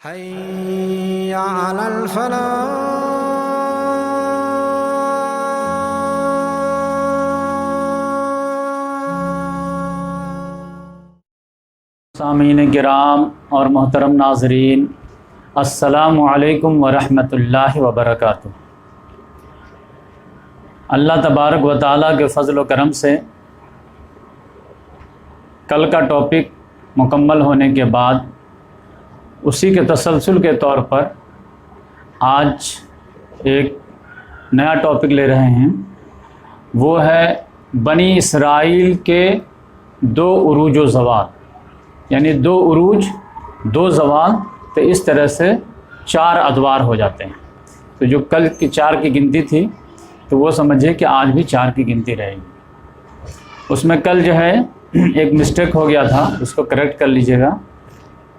حي على الفلاح. سامعین کرام اور محترم ناظرین، السلام علیکم ورحمۃ اللہ وبرکاتہ۔ اللہ تبارک و تعالیٰ کے فضل و کرم سے کل کا ٹاپک مکمل ہونے کے بعد اسی کے تسلسل کے طور پر آج ایک نیا ٹاپک لے رہے ہیں، وہ ہے بنی اسرائیل کے دو عروج و زوال، یعنی دو عروج دو زوال، تو اس طرح سے چار ادوار ہو جاتے ہیں۔ تو جو کل کی چار کی گنتی تھی تو وہ سمجھے کہ آج بھی چار کی گنتی رہے گی۔ اس میں کل جو ہے ایک مسٹیک ہو گیا تھا، اس کو کریکٹ کر لیجئے گا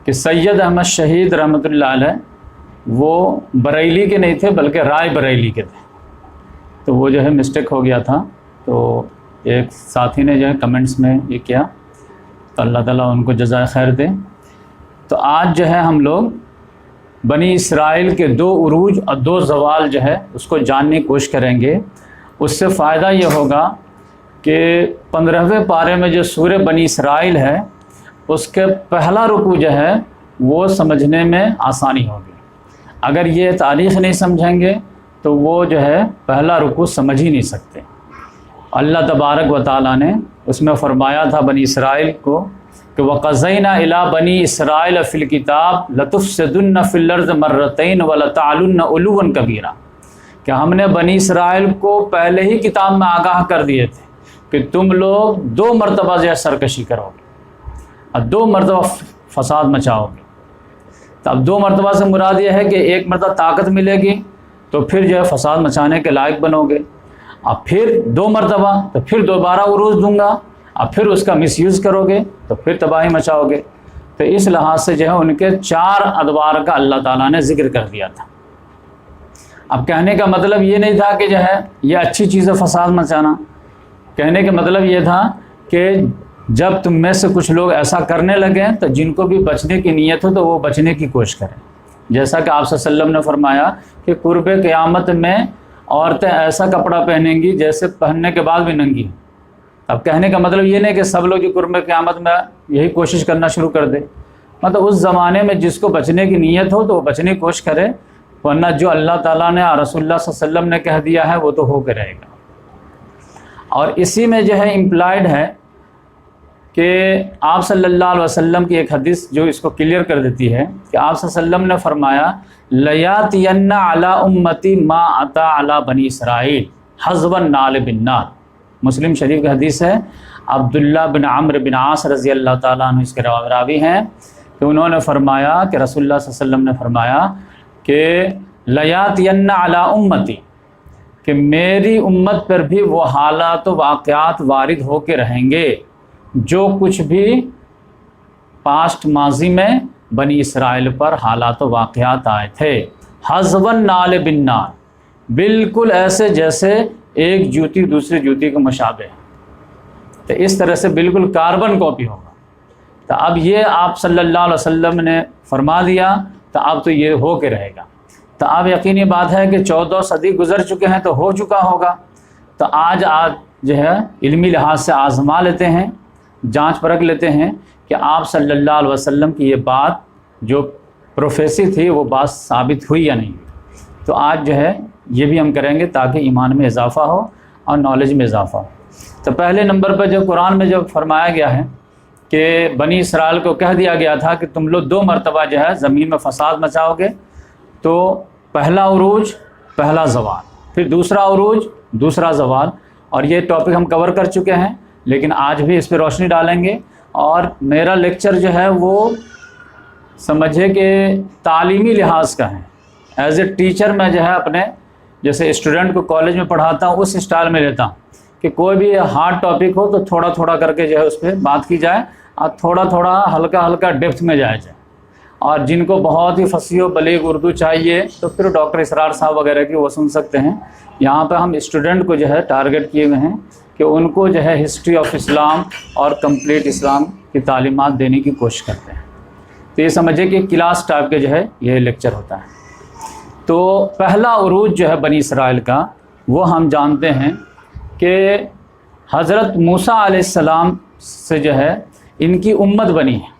کہ سید احمد شہید رحمۃ اللہ علیہ وہ بریلی کے نہیں تھے بلکہ رائے بریلی کے تھے، تو وہ جو ہے مسٹیک ہو گیا تھا۔ تو ایک ساتھی نے جو ہے کمنٹس میں یہ کیا، تو اللہ تعالیٰ ان کو جزائے خیر دے۔ تو آج جو ہے ہم لوگ بنی اسرائیل کے دو عروج اور دو زوال جو ہے اس کو جاننے کی کوشش کریں گے۔ اس سے فائدہ یہ ہوگا کہ 15ویں پارے میں جو سورہ بنی اسرائیل ہے اس کے پہلا رکوع جو ہے وہ سمجھنے میں آسانی ہوگی۔ اگر یہ تاریخ نہیں سمجھیں گے تو وہ جو ہے پہلا رکوع سمجھ ہی نہیں سکتے۔ اللہ تبارک و تعالیٰ نے اس میں فرمایا تھا بنی اسرائیل کو کہ وَقَضَيْنَا إِلَىٰ بَنِي إِسْرَائِيلَ فِي الْكِتَابِ لَتُفْسِدُنَّ فِي الْأَرْضِ مَرَّتَيْنِ وَلَتَعْلُنَّ عُلُوًّا كَبِيرًا، کہ ہم نے بنی اسرائیل کو پہلے ہی کتاب میں آگاہ کر دیے تھے کہ تم لوگ 2 مرتبہ جو ہے سرکشی کرو گے اور 2 مرتبہ فساد مچاؤ گے۔ تو اب 2 مرتبہ سے مراد یہ ہے کہ ایک مرتبہ طاقت ملے گی تو پھر جو ہے فساد مچانے کے لائق بنو گے، اور پھر 2 مرتبہ تو پھر دوبارہ عروج دوں گا اور پھر اس کا مس یوز کرو گے تو پھر تباہی مچاؤ گے۔ تو اس لحاظ سے جو ہے ان کے 4 ادوار کا اللہ تعالیٰ نے ذکر کر دیا تھا۔ اب کہنے کا مطلب یہ نہیں تھا کہ جو ہے یہ اچھی چیز ہے فساد مچانا، کہنے کا مطلب یہ تھا کہ جب تم میں سے کچھ لوگ ایسا کرنے لگیں تو جن کو بھی بچنے کی نیت ہو تو وہ بچنے کی کوشش کریں۔ جیسا کہ آپ صلی اللہ علیہ وسلم نے فرمایا کہ قرب قیامت میں عورتیں ایسا کپڑا پہنیں گی جیسے پہننے کے بعد بھی ننگی ہیں۔ اب کہنے کا مطلب یہ نہیں کہ سب لوگ جو قرب قیامت میں یہی کوشش کرنا شروع کر دے، مطلب اس زمانے میں جس کو بچنے کی نیت ہو تو وہ بچنے کی کوشش کرے، ورنہ جو اللہ تعالیٰ نے اور رسول اللہ صلی اللہ علیہ وسلم نے کہہ دیا ہے وہ تو ہو کے رہے گا۔ اور اسی میں جو ہے امپلائڈ ہے کہ آپ صلی اللہ علیہ وسلم کی ایک حدیث جو اس کو کلیئر کر دیتی ہے کہ آپ صلی اللہ علیہ وسلم نے فرمایا لَيَأْتِيَنَّ عَلَىٰ أُمَّتِي مَا أَتَىٰ عَلَىٰ بَنِي إِسْرَائِيلَ حَظْوَ النَّعْلِ بِالنَّارِ۔ مسلم شریف کی حدیث ہے، عبداللہ بن عمرو بن عاص رضی اللہ تعالیٰ عنہ اس کے راوی ہیں کہ انہوں نے فرمایا کہ رسول اللہ صلی اللہ علیہ وسلم نے فرمایا کہ لَيَأْتِيَنَّ عَلَىٰ أُمَّتِي، کہ میری امت پر بھی وہ حالات و واقعات وارد ہو کے رہیں گے جو کچھ بھی پاسٹ ماضی میں بنی اسرائیل پر حالات و واقعات آئے تھے، حَظْوَ النَّعْلِ بِالنَّارِ، بالکل ایسے جیسے ایک جوتی دوسری جوتی کو مشابہ ہے، تو اس طرح سے بالکل کاربن کاپی ہوگا۔ تو اب یہ آپ صلی اللہ علیہ وسلم نے فرما دیا تو اب تو یہ ہو کے رہے گا۔ تو اب یقینی بات ہے کہ 14 صدی گزر چکے ہیں تو ہو چکا ہوگا۔ تو آج جو ہے علمی لحاظ سے آزما لیتے ہیں، جانچ پرکھ لیتے ہیں کہ آپ صلی اللہ علیہ وسلم کی یہ بات جو پروفیسی تھی وہ بات ثابت ہوئی یا نہیں۔ تو آج جو ہے یہ بھی ہم کریں گے تاکہ ایمان میں اضافہ ہو اور نالج میں اضافہ ہو۔ تو پہلے نمبر پر جو قرآن میں جو فرمایا گیا ہے کہ بنی اسرائیل کو کہہ دیا گیا تھا کہ تم لوگ 2 مرتبہ جو ہے زمین میں فساد مچاؤ گے، تو پہلا عروج پہلا زوال، پھر دوسرا عروج دوسرا زوال، اور یہ ٹاپک ہم کور کر چکے ہیں لیکن آج بھی اس پہ روشنی ڈالیں گے۔ اور میرا لیکچر جو ہے وہ سمجھے کہ تعلیمی لحاظ کا ہے، ایز اے ٹیچر میں جو ہے اپنے جیسے اسٹوڈنٹ کو کالج میں پڑھاتا ہوں اس اسٹائل میں لیتا ہوں کہ کوئی بھی ہارڈ ٹاپک ہو تو تھوڑا تھوڑا کر کے جو ہے اس پہ بات کی جائے اور تھوڑا تھوڑا ہلکا ہلکا ڈیپتھ میں جایا جائے۔ اور جن کو بہت ہی فصیح و بلیغ اردو چاہیے تو پھر ڈاکٹر اسرار صاحب وغیرہ کی وہ سن سکتے ہیں۔ یہاں پہ ہم اسٹوڈنٹ کو جو ہے ٹارگٹ کیے ہوئے ہیں کہ ان کو جو ہے ہسٹری آف اسلام اور کمپلیٹ اسلام کی تعلیمات دینے کی کوشش کرتے ہیں۔ تو یہ سمجھے کہ کلاس ٹائپ کے جو ہے یہ لیکچر ہوتا ہے۔ تو پہلا عروج جو ہے بنی اسرائیل کا وہ ہم جانتے ہیں کہ حضرت موسیٰ علیہ السلام سے جو ہے ان کی امت بنی ہے،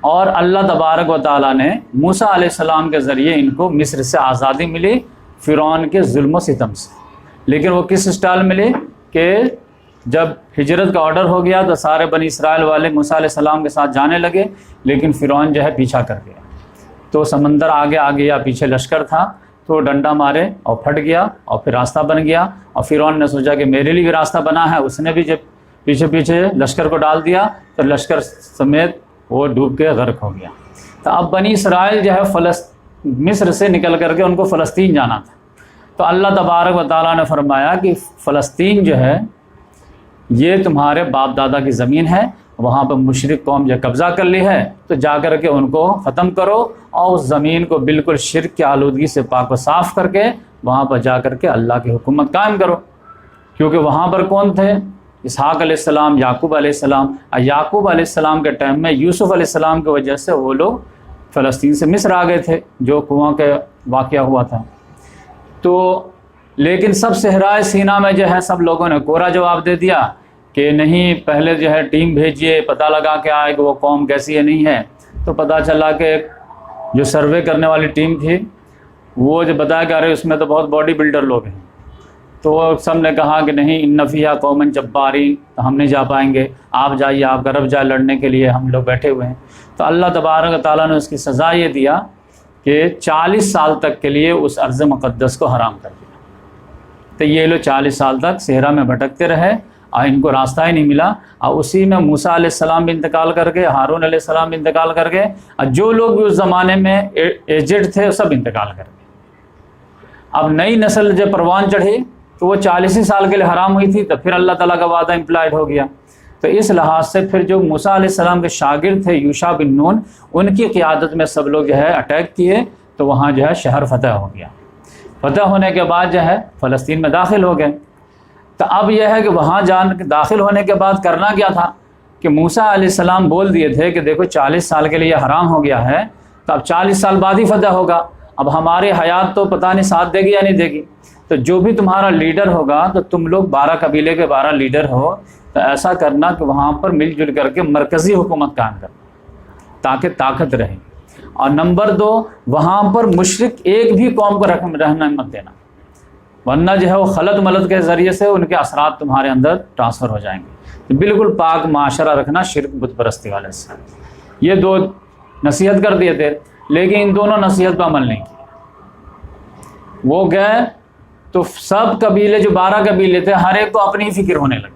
اور اللہ تبارک و تعالیٰ نے موسیٰ علیہ السلام کے ذریعے ان کو مصر سے آزادی ملی فرعون کے ظلم و ستم سے۔ لیکن وہ کس اسٹائل ملی کہ جب ہجرت کا آرڈر ہو گیا تو سارے بنی اسرائیل والے موسیٰ علیہ السلام کے ساتھ جانے لگے، لیکن فرعون جو ہے پیچھا کر گیا۔ تو سمندر آگے آ گیا، پیچھے لشکر تھا، تو ڈنڈا مارے اور پھٹ گیا اور پھر راستہ بن گیا، اور فرعون نے سوچا کہ میرے لیے بھی راستہ بنا ہے، اس نے بھی جب پیچھے پیچھے لشکر کو ڈال دیا تو لشکر سمیت وہ ڈوب کے غرق ہو گیا۔ تو اب بنی اسرائیل جو ہے مصر سے نکل کر کے ان کو فلسطین جانا تھا۔ تو اللہ تبارک و تعالیٰ نے فرمایا کہ فلسطین جو ہے یہ تمہارے باپ دادا کی زمین ہے، وہاں پہ مشرک قوم جو قبضہ کر لی ہے، تو جا کر کے ان کو ختم کرو اور اس زمین کو بالکل شرک کی آلودگی سے پاک و صاف کر کے وہاں پر جا کر کے اللہ کی حکومت قائم کرو۔ کیونکہ وہاں پر کون تھے؟ اسحاق علیہ السلام، یعقوب علیہ السلام۔ یعقوب علیہ السلام کے ٹائم میں یوسف علیہ السلام کی وجہ سے وہ لوگ فلسطین سے مصر آ گئے تھے، جو کنواں کے واقعہ ہوا تھا۔ تو لیکن سب صحرائے سینا میں جو ہے سب لوگوں نے کوڑا جواب دے دیا کہ نہیں، پہلے جو ہے ٹیم بھیجیے، پتہ لگا کے آئے کہ وہ قوم کیسی ہے نہیں ہے۔ تو پتہ چلا کہ جو سروے کرنے والی ٹیم تھی وہ جو بتایا کہ ارے اس میں تو بہت باڈی بلڈر لوگ ہیں، تو سب نے کہا کہ نہیں، ان فیہا قوما جبارین، تو ہم نہیں جا پائیں گے، آپ جائیے، آپ غرب جائے لڑنے کے لیے، ہم لوگ بیٹھے ہوئے ہیں۔ تو اللہ تبارک و تعالیٰ نے اس کی سزا یہ دیا کہ 40 سال تک کے لیے اس ارض مقدس کو حرام کر دیا۔ تو یہ لوگ 40 سال تک صحرا میں بھٹکتے رہے اور ان کو راستہ ہی نہیں ملا، اور اسی میں موسیٰ علیہ السلام بھی انتقال کر گئے، ہارون علیہ السلام بھی انتقال کر گئے، اور جو لوگ بھی اس زمانے میں ایجڈ تھے سب انتقال کر گئے۔ اب نئی نسل جب پروان چڑھی تو وہ 40 سال کے لیے حرام ہوئی تھی، تو پھر اللہ تعالیٰ کا وعدہ امپلائڈ ہو گیا۔ تو اس لحاظ سے پھر جو موسیٰ علیہ السلام کے شاگرد تھے یوشع بن نون، ان کی قیادت میں سب لوگ جو ہے اٹیک کیے، تو وہاں جو ہے شہر فتح ہو گیا۔ فتح ہونے کے بعد جو ہے فلسطین میں داخل ہو گئے۔ تو اب یہ ہے کہ وہاں داخل ہونے کے بعد کرنا کیا تھا کہ موسیٰ علیہ السلام بول دیے تھے کہ دیکھو 40 سال کے لیے یہ حرام ہو گیا ہے، تو اب 40 سال بعد ہی فتح ہوگا، اب ہماری حیات تو پتہ نہیں ساتھ دے گی یا نہیں دے گی، تو جو بھی تمہارا لیڈر ہوگا، تو تم لوگ 12 قبیلے کے 12 لیڈر ہو، تو ایسا کرنا کہ وہاں پر مل جل کر کے مرکزی حکومت قائم کرنا تاکہ طاقت رہے، اور نمبر 2 وہاں پر مشرک ایک بھی قوم کو رہنا مت دینا، ورنہ جو ہے وہ خلط ملط کے ذریعے سے ان کے اثرات تمہارے اندر ٹرانسفر ہو جائیں گے۔ تو بالکل پاک معاشرہ رکھنا شرک بت پرستی والے سے۔ یہ 2 نصیحت کر دیے تھے، لیکن ان دونوں نصیحت پر عمل نہیں کیا۔ وہ گئے تو سب قبیلے، جو 12 قبیلے تھے، ہر ایک کو اپنی ہی فکر ہونے لگی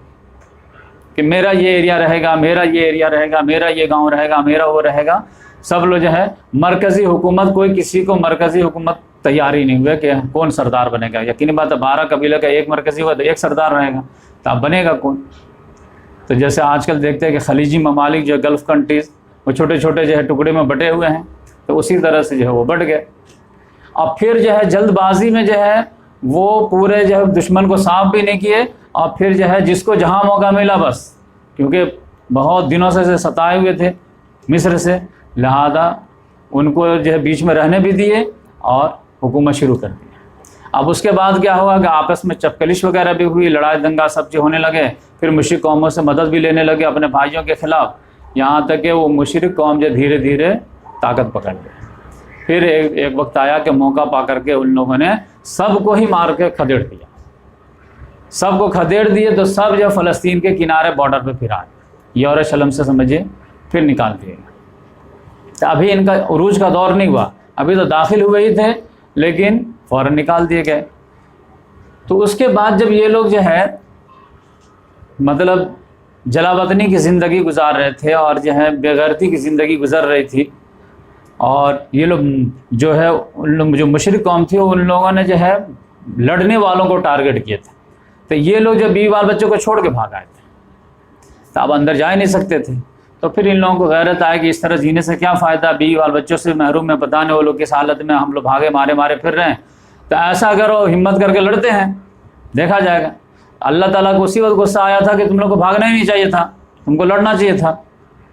کہ میرا یہ ایریا رہے گا، میرا یہ ایریا رہے گا، میرا یہ گاؤں رہے گا، میرا وہ رہے گا۔ سب لوگ جو ہے مرکزی حکومت، کوئی کسی کو مرکزی حکومت تیار ہی نہیں ہوئے کہ کون سردار بنے گا۔ یقینی بات ہے 12 قبیلے کا ایک مرکزی ہوا تو ایک سردار رہے گا، تو اب بنے گا کون؟ تو جیسے آج کل دیکھتے ہیں کہ خلیجی ممالک جو گلف کنٹریز، وہ چھوٹے چھوٹے جو ہے ٹکڑے میں بٹے ہوئے ہیں، تو اسی طرح سے جو ہے وہ بٹ گئے۔ اور پھر جو ہے جلد بازی میں جو ہے وہ پورے جو ہے دشمن کو صاف بھی نہیں کیے، اور پھر جو ہے جس کو جہاں موقع ملا بس، کیونکہ بہت دنوں سے ستائے ہوئے تھے مصر سے، لہذا ان کو جو ہے بیچ میں رہنے بھی دیے اور حکومت شروع کر دی۔ اب اس کے بعد کیا ہوا کہ آپس میں چپکلش وغیرہ بھی ہوئی، لڑائی دنگا سب جو ہونے لگے، پھر مشرک قوموں سے مدد بھی لینے لگے اپنے بھائیوں کے خلاف، یہاں تک کہ وہ مشرک قوم جو دھیرے دھیرے طاقت پکڑ گئے۔ پھر ایک وقت آیا کہ موقع پا کر کے ان لوگوں نے سب کو ہی مار کے کھدیڑ دیا، سب کو کھدیڑ دیے، تو سب جو فلسطین کے کنارے بارڈر پہ پھر آئے، یروشلم سے سمجھے پھر نکال دیے گئے۔ تو ابھی ان کا عروج کا دور نہیں ہوا، ابھی تو داخل ہوئے ہی تھے، لیکن فوراً نکال دیے گئے۔ تو اس کے بعد جب یہ لوگ جو ہے مطلب جلا وطنی کی زندگی گزار رہے تھے، اور جو ہے بے غیرتی کی زندگی گزر رہی تھی، اور یہ لوگ جو ہے ان لوگ جو مشرک قوم تھی، ان لوگوں نے جو ہے لڑنے والوں کو ٹارگٹ کیے تھے، تو یہ لوگ جو بیوی بال بچوں کو چھوڑ کے بھاگ آئے تھے، تو اب اندر جا ہی نہیں سکتے تھے۔ تو پھر ان لوگوں کو غیرت آئے کہ اس طرح جینے سے کیا فائدہ، بیوی بال بچوں سے محروم میں، پتہ نہیں وہ لوگ کس حالت میں، ہم لوگ بھاگے مارے پھر رہے ہیں، تو ایسا اگر وہ ہمت کر کے لڑتے ہیں دیکھا جائے گا۔ اللہ تعالیٰ کو اسی وقت غصہ آیا تھا کہ تم لوگ کو بھاگنا ہی نہیں چاہیے تھا، تم کو لڑنا چاہیے تھا،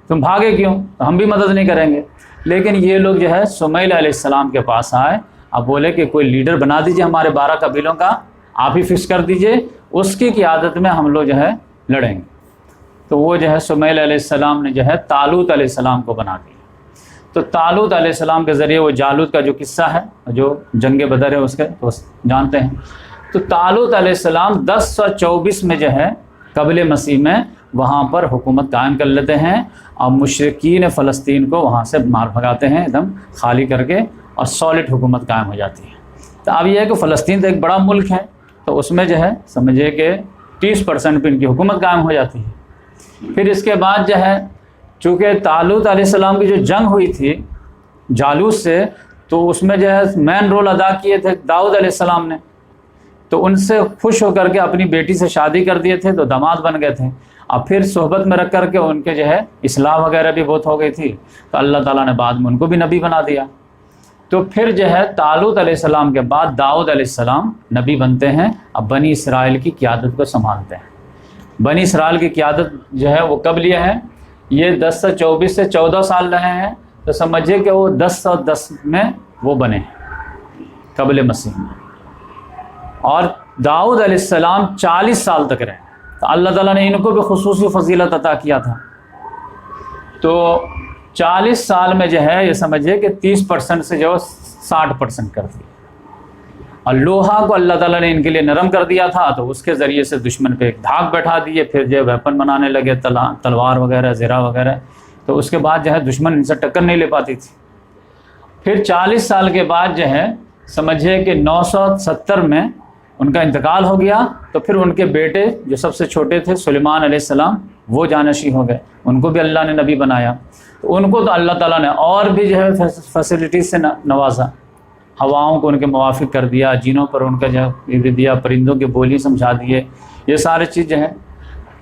تم بھاگے کیوں؟ تو ہم بھی مدد نہیں کریں گے۔ لیکن یہ لوگ جو ہے سمیل علیہ السلام کے پاس آئے، اب بولے کہ کوئی لیڈر بنا دیجئے ہمارے 12 قبیلوں کا، آپ ہی فکس کر دیجئے، اس کی قیادت میں ہم لوگ جو ہے لڑیں گے۔ تو وہ جو ہے سمیل علیہ السلام نے جو ہے طالوت علیہ السلام کو بنا دیا۔ تو طالوت علیہ السلام کے ذریعے وہ جالوت کا جو قصہ ہے، جو جنگ بدر ہے اس کے تو جانتے ہیں۔ تو طالوت علیہ السلام 1024 میں جو ہے قبل مسیح میں وہاں پر حکومت قائم کر لیتے ہیں، اور مشرکین فلسطین کو وہاں سے مار بھگاتے ہیں، ایک دم خالی کر کے، اور سالڈ حکومت قائم ہو جاتی ہے۔ تو اب یہ ہے کہ فلسطین تو ایک بڑا ملک ہے، تو اس میں جو ہے سمجھے کہ 30% پہ ان کی حکومت قائم ہو جاتی ہے۔ پھر اس کے بعد جو ہے چونکہ طالوت علیہ السلام کی جو جنگ ہوئی تھی جالوت سے، تو اس میں جو ہے مین رول ادا کیے تھے داؤد علیہ السلام نے، تو ان سے خوش ہو کر کے اپنی بیٹی سے شادی کر دیے تھے، تو داماد بن گئے تھے۔ اب پھر صحبت میں رکھ کر کے ان کے جو ہے اصلاح وغیرہ بھی بہت ہو گئی تھی، تو اللہ تعالیٰ نے بعد میں ان کو بھی نبی بنا دیا۔ تو پھر جو ہے طالوت علیہ السلام کے بعد داؤد علیہ السلام نبی بنتے ہیں، اب بنی اسرائیل کی قیادت کو سنبھالتے ہیں۔ بنی اسرائیل کی قیادت جو ہے وہ کب لیے ہیں؟ یہ 1024 سے 14 سال رہے ہیں، تو سمجھے کہ وہ 1010 میں وہ بنے قبل مسیح میں، اور داؤد علیہ السلام 40 سال تک رہے، تو اللہ تعالیٰ نے ان کو بھی خصوصی فضیلت عطا کیا تھا۔ تو 40 سال میں جو ہے یہ سمجھے کہ 30% سے جو 60% کر دیا، اور لوہا کو اللہ تعالیٰ نے ان کے لیے نرم کر دیا تھا، تو اس کے ذریعے سے دشمن پہ ایک دھاک بیٹھا دیے، پھر جو ہے ویپن بنانے لگے، تلوار وغیرہ، زرہ وغیرہ، تو اس کے بعد جو ہے دشمن ان سے ٹکر نہیں لے پاتی تھی۔ پھر 40 سال کے بعد جو ہے سمجھے کہ 970 میں ان کا انتقال ہو گیا، تو پھر ان کے بیٹے جو سب سے چھوٹے تھے سلیمان علیہ السلام وہ جانشین ہو گئے، ان کو بھی اللہ نے نبی بنایا۔ تو ان کو تو اللہ تعالیٰ نے اور بھی جو ہے فیسلٹیز سے نوازا، ہواؤں کو ان کے موافق کر دیا، جینوں پر ان کا جو ہے دیا، پرندوں کی بولی سمجھا دیے، یہ سارے چیز جو ہے۔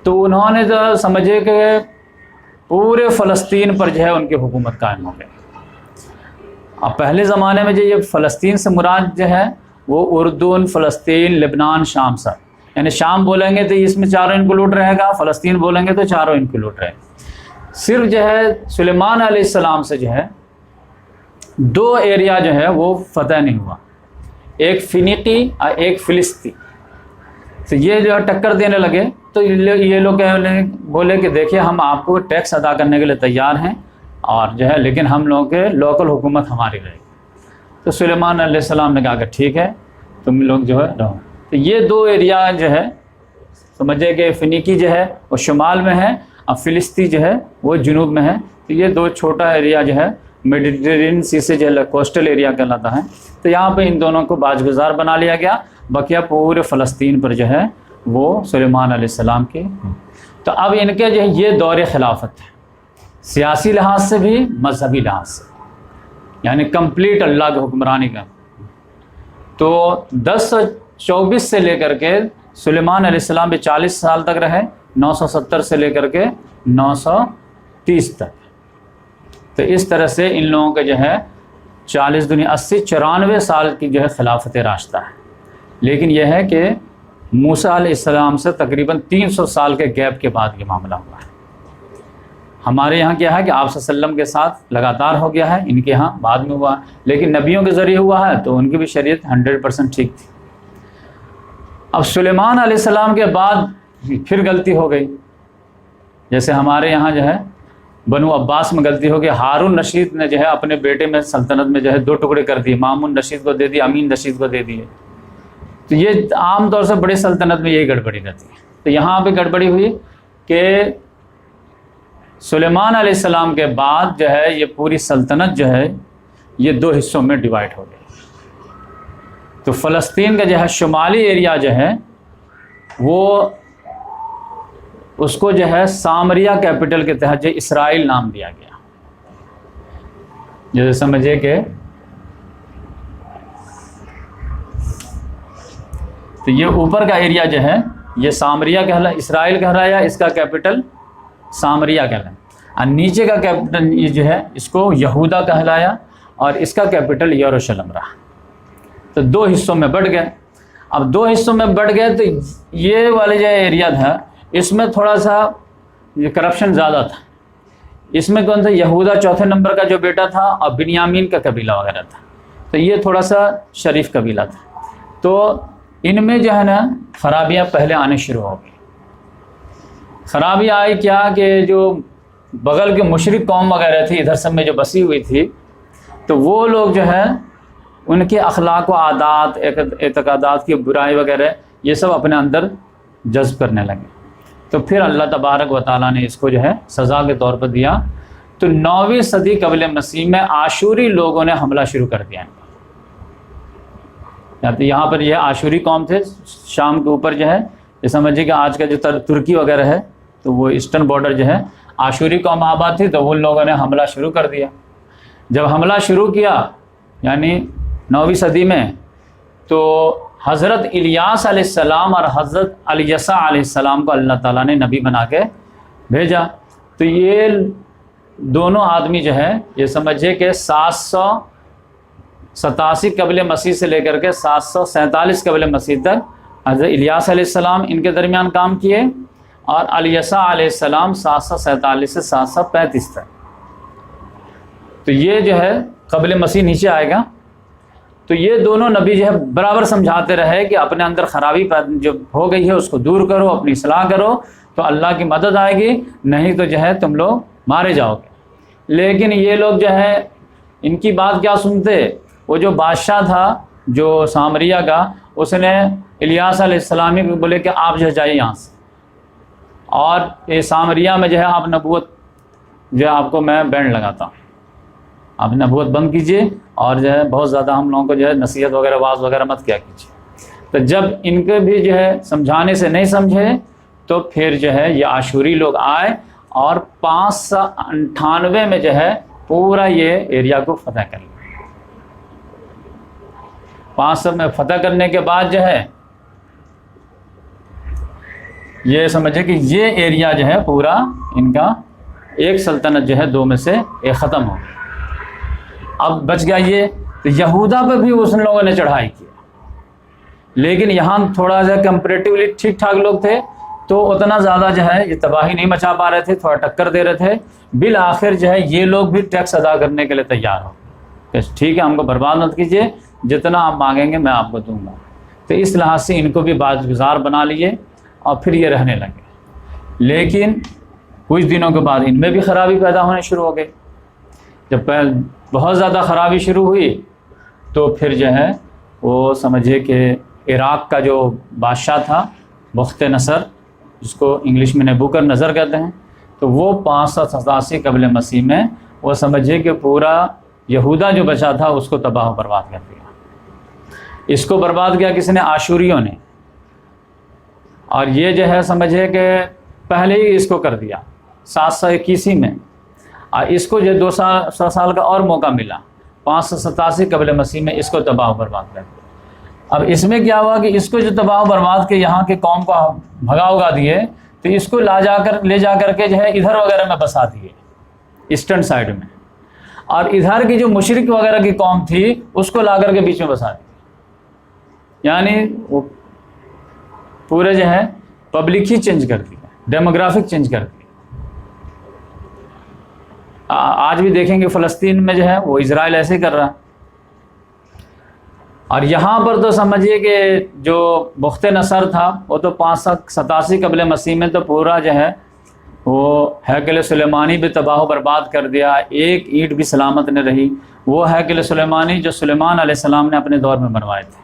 تو انہوں نے تو سمجھے کہ پورے فلسطین پر جو ہے ان کی حکومت قائم ہو گئی۔ اب پہلے زمانے میں جو یہ فلسطین سے مراد جو ہے وہ اردن، فلسطین، لبنان، شام سر، یعنی شام بولیں گے تو اس میں چاروں انکلوڈ رہے گا، فلسطین بولیں گے تو چاروں انکلوڈ رہے گا۔ صرف جو ہے سلیمان علیہ السلام سے جو ہے 2 ایریا جو ہے وہ فتح نہیں ہوا، ایک فنیقی اور ایک فلسطی۔ تو یہ جو ہے ٹکر دینے لگے، تو یہ لوگ بولے کہ دیکھیے ہم آپ کو ٹیکس ادا کرنے کے لیے تیار ہیں، اور جو ہے لیکن ہم لوگوں کے لوکل حکومت ہماری رہے گی۔ تو سلیمان علیہ السلام نے کہا کہ ٹھیک ہے تم لوگ جو ہے رہو۔ تو یہ 2 ایریا جو ہے سمجھے کہ فنیقی جو ہے وہ شمال میں ہے، اور فلسطی جو ہے وہ جنوب میں ہے۔ تو یہ 2 چھوٹا ایریا جو ہے میڈیٹرین سی سے جو ہے کوسٹل ایریا کہلاتا ہے۔ تو یہاں پہ ان دونوں کو باج گزار بنا لیا گیا، بقیہ پورے فلسطین پر جو ہے وہ سلیمان علیہ السلام کی۔ تو اب ان کے جو ہے یہ دور خلافت ہے، سیاسی لحاظ سے بھی مذہبی لحاظ سے، یعنی کمپلیٹ اللہ کی حکمرانی کا۔ تو 1024 سے لے کر کے سلیمان علیہ السلام بھی 40 سال تک رہے، 970 سے لے کر کے 930 تک۔ تو اس طرح سے ان لوگوں کے جو ہے 40 دنیا 80 94 سال کی جو ہے خلافت راشدہ ہے۔ لیکن یہ ہے کہ موسیٰ علیہ السلام سے تقریباً 300 سال کے گیپ کے بعد یہ معاملہ ہوا ہے۔ ہمارے یہاں کیا ہے کہ آپ صلی اللہ علیہ وسلم کے ساتھ لگاتار ہو گیا ہے، ان کے یہاں بعد میں ہوا، لیکن نبیوں کے ذریعے ہوا ہے تو ان کی بھی شریعت 100% ٹھیک تھی۔ اب سلیمان علیہ السلام کے بعد پھر غلطی ہو گئی، جیسے ہمارے یہاں جو ہے بنو عباس میں غلطی ہو گئی۔ ہارون رشید نے جو ہے اپنے بیٹے میں سلطنت میں جو ہے 2 ٹکڑے کر دیے، مامون رشید کو دے دیا، امین رشید کو دے دیے۔ تو یہ عام طور سے بڑی سلطنت میں یہی گڑبڑی رہتی ہے۔ تو یہاں پہ گڑبڑی ہوئی کہ سلیمان علیہ السلام کے بعد جو ہے یہ پوری سلطنت جو ہے یہ 2 حصوں میں ڈیوائڈ ہو گئی۔ تو فلسطین کا جو ہے شمالی ایریا جو ہے وہ اس کو جو ہے سامریہ کیپٹل کے تحت جو اسرائیل نام دیا گیا، جیسے سمجھے کہ تو یہ اوپر کا ایریا جو ہے یہ سامریہ اسرائیل کہلایا، اس کا کیپٹل سامریہ کہلایا، اور نیچے کا کیپٹل یہ جو ہے اس کو یہودا کہلایا، اور اس کا کیپٹل یروشلم رہا۔ تو 2 حصوں میں بٹ گئے۔ اب 2 حصوں میں بٹ گئے تو یہ والے جو ایریا تھا اس میں تھوڑا سا کرپشن زیادہ تھا، اس میں کون تھا؟ یہودا چوتھے نمبر کا جو بیٹا تھا، اور بنیامین کا قبیلہ وغیرہ تھا، تو یہ تھوڑا سا شریف قبیلہ تھا۔ تو ان میں جو ہے نا خرابیاں پہلے آنے شروع ہو گئی۔ خرابی آئی کیا کہ جو بغل کے مشرک قوم وغیرہ تھی ادھر سب میں جو بسی ہوئی تھی، تو وہ لوگ جو ہے ان کے اخلاق و عادات، اعتقادات کی برائی وغیرہ یہ سب اپنے اندر جذب کرنے لگے۔ تو پھر اللہ تبارک و تعالیٰ نے اس کو جو ہے سزا کے طور پر دیا۔ تو 9ویں صدی قبل مسیح میں آشوری لوگوں نے حملہ شروع کر دیا۔ یہاں پر یہ آشوری قوم تھے، شام کے اوپر جو ہے، یہ سمجھیے کہ آج کا جو ترکی وغیرہ ہے تو وہ ایسٹرن بارڈر جو ہے آشوری قوم آباد تھی، تو ان لوگوں نے حملہ شروع کر دیا۔ جب حملہ شروع کیا یعنی 9ویں صدی میں، تو حضرت الیاس علیہ السلام اور حضرت الیسع علیہ السلام کو اللہ تعالیٰ نے نبی بنا کے بھیجا۔ تو یہ دونوں آدمی جو ہے یہ سمجھے کہ 787 قبل مسیح سے لے کر کے 747 قبل مسیح تک حضرت الیاس علیہ السلام ان کے درمیان کام کیے، اور الیسع علیہ السلام 747 سے 735 تک۔ تو یہ جو ہے قبل مسیح نیچے آئے گا۔ تو یہ دونوں نبی جو ہے برابر سمجھاتے رہے کہ اپنے اندر خرابی جو ہو گئی ہے اس کو دور کرو، اپنی اصلاح کرو تو اللہ کی مدد آئے گی، نہیں تو جو ہے تم لوگ مارے جاؤ گے۔ لیکن یہ لوگ جو ہے ان کی بات کیا سنتے؟ وہ جو بادشاہ تھا جو سامریہ کا، اس نے الیاس علیہ السلام کو بولے کہ آپ جو ہے جائیے یہاں سے، اور یہ سامریہ میں جو ہے آپ نبوت جو ہے آپ کو میں بینڈ لگاتا ہوں، آپ نبوت بند کیجئے، اور جو ہے بہت زیادہ ہم لوگوں کو جو ہے نصیحت وغیرہ واعظ وغیرہ مت کیا کیجیے۔ تو جب ان کے بھی جو ہے سمجھانے سے نہیں سمجھے، تو پھر جو ہے یہ آشوری لوگ آئے اور 598 میں جو ہے پورا یہ ایریا کو فتح کر لیا۔ 500 میں فتح کرنے کے بعد جو ہے یہ سمجھے کہ یہ ایریا جو ہے پورا ان کا ایک سلطنت جو ہے 2 میں سے ایک ختم ہو گئی۔ اب بچ گیا یہ۔ تو یہودا پہ بھی اس لوگوں نے چڑھائی کی، لیکن یہاں تھوڑا سا کمپریٹیولی ٹھیک ٹھاک لوگ تھے، تو اتنا زیادہ جو ہے یہ تباہی نہیں مچا پا رہے تھے، تھوڑا ٹکر دے رہے تھے۔ بالآخر جو ہے یہ لوگ بھی ٹیکس ادا کرنے کے لیے تیار ہو کہ ٹھیک ہے ہم کو برباد مت کیجیے، جتنا آپ مانگیں گے میں آپ کو دوں گا۔ تو اس لحاظ سے ان کو بھی باز گزار بنا لیے، اور پھر یہ رہنے لگے۔ لیکن کچھ دنوں کے بعد ان میں بھی خرابی پیدا ہونے شروع ہو گئی۔ جب بہت زیادہ خرابی شروع ہوئی تو پھر جو ہے وہ سمجھے کہ عراق کا جو بادشاہ تھا بخت نصر، جس کو انگلش میں نبوکر نظر کہتے ہیں، تو وہ 587 قبل مسیح میں وہ سمجھے کہ پورا یہودا جو بچا تھا اس کو تباہ و برباد کر دیا۔ اس کو برباد کیا کس نے؟ آشوریوں نے۔ اور یہ جو ہے سمجھے کہ پہلے ہی اس کو کر دیا 721 میں، اور اس کو جو 200 سال کا اور موقع ملا 587 قبل مسیح میں اس کو تباہ و برباد کر دیا۔ اب اس میں کیا ہوا کہ اس کو جو تباہ و برباد کے یہاں کے قوم کو بھگا اگا دیے، تو اس کو لے جا کر کے جو ہے ادھر وغیرہ میں بسا دیے ایسٹرن سائڈ میں، اور ادھر کی جو مشرق وغیرہ کی قوم تھی اس کو لا کر کے بیچ میں بسا دی۔ یعنی وہ پورے جو ہے پبلک ہی چینج کر دیا، ڈیموگرافک چینج کر دیا۔ آج بھی دیکھیں گے فلسطین میں جو ہے وہ اسرائیل ایسے کر رہا ہے، اور یہاں پر تو سمجھیے کہ جو بخت نصر تھا وہ تو 587 قبل مسیح میں تو پورا جو ہے وہ ہیکل سلیمانی بھی تباہ و برباد کر دیا، ایک اینٹ بھی سلامت نہ رہی۔ وہ ہیکل سلیمانی جو سلیمان علیہ السلام نے اپنے دور میں بنوائے تھے،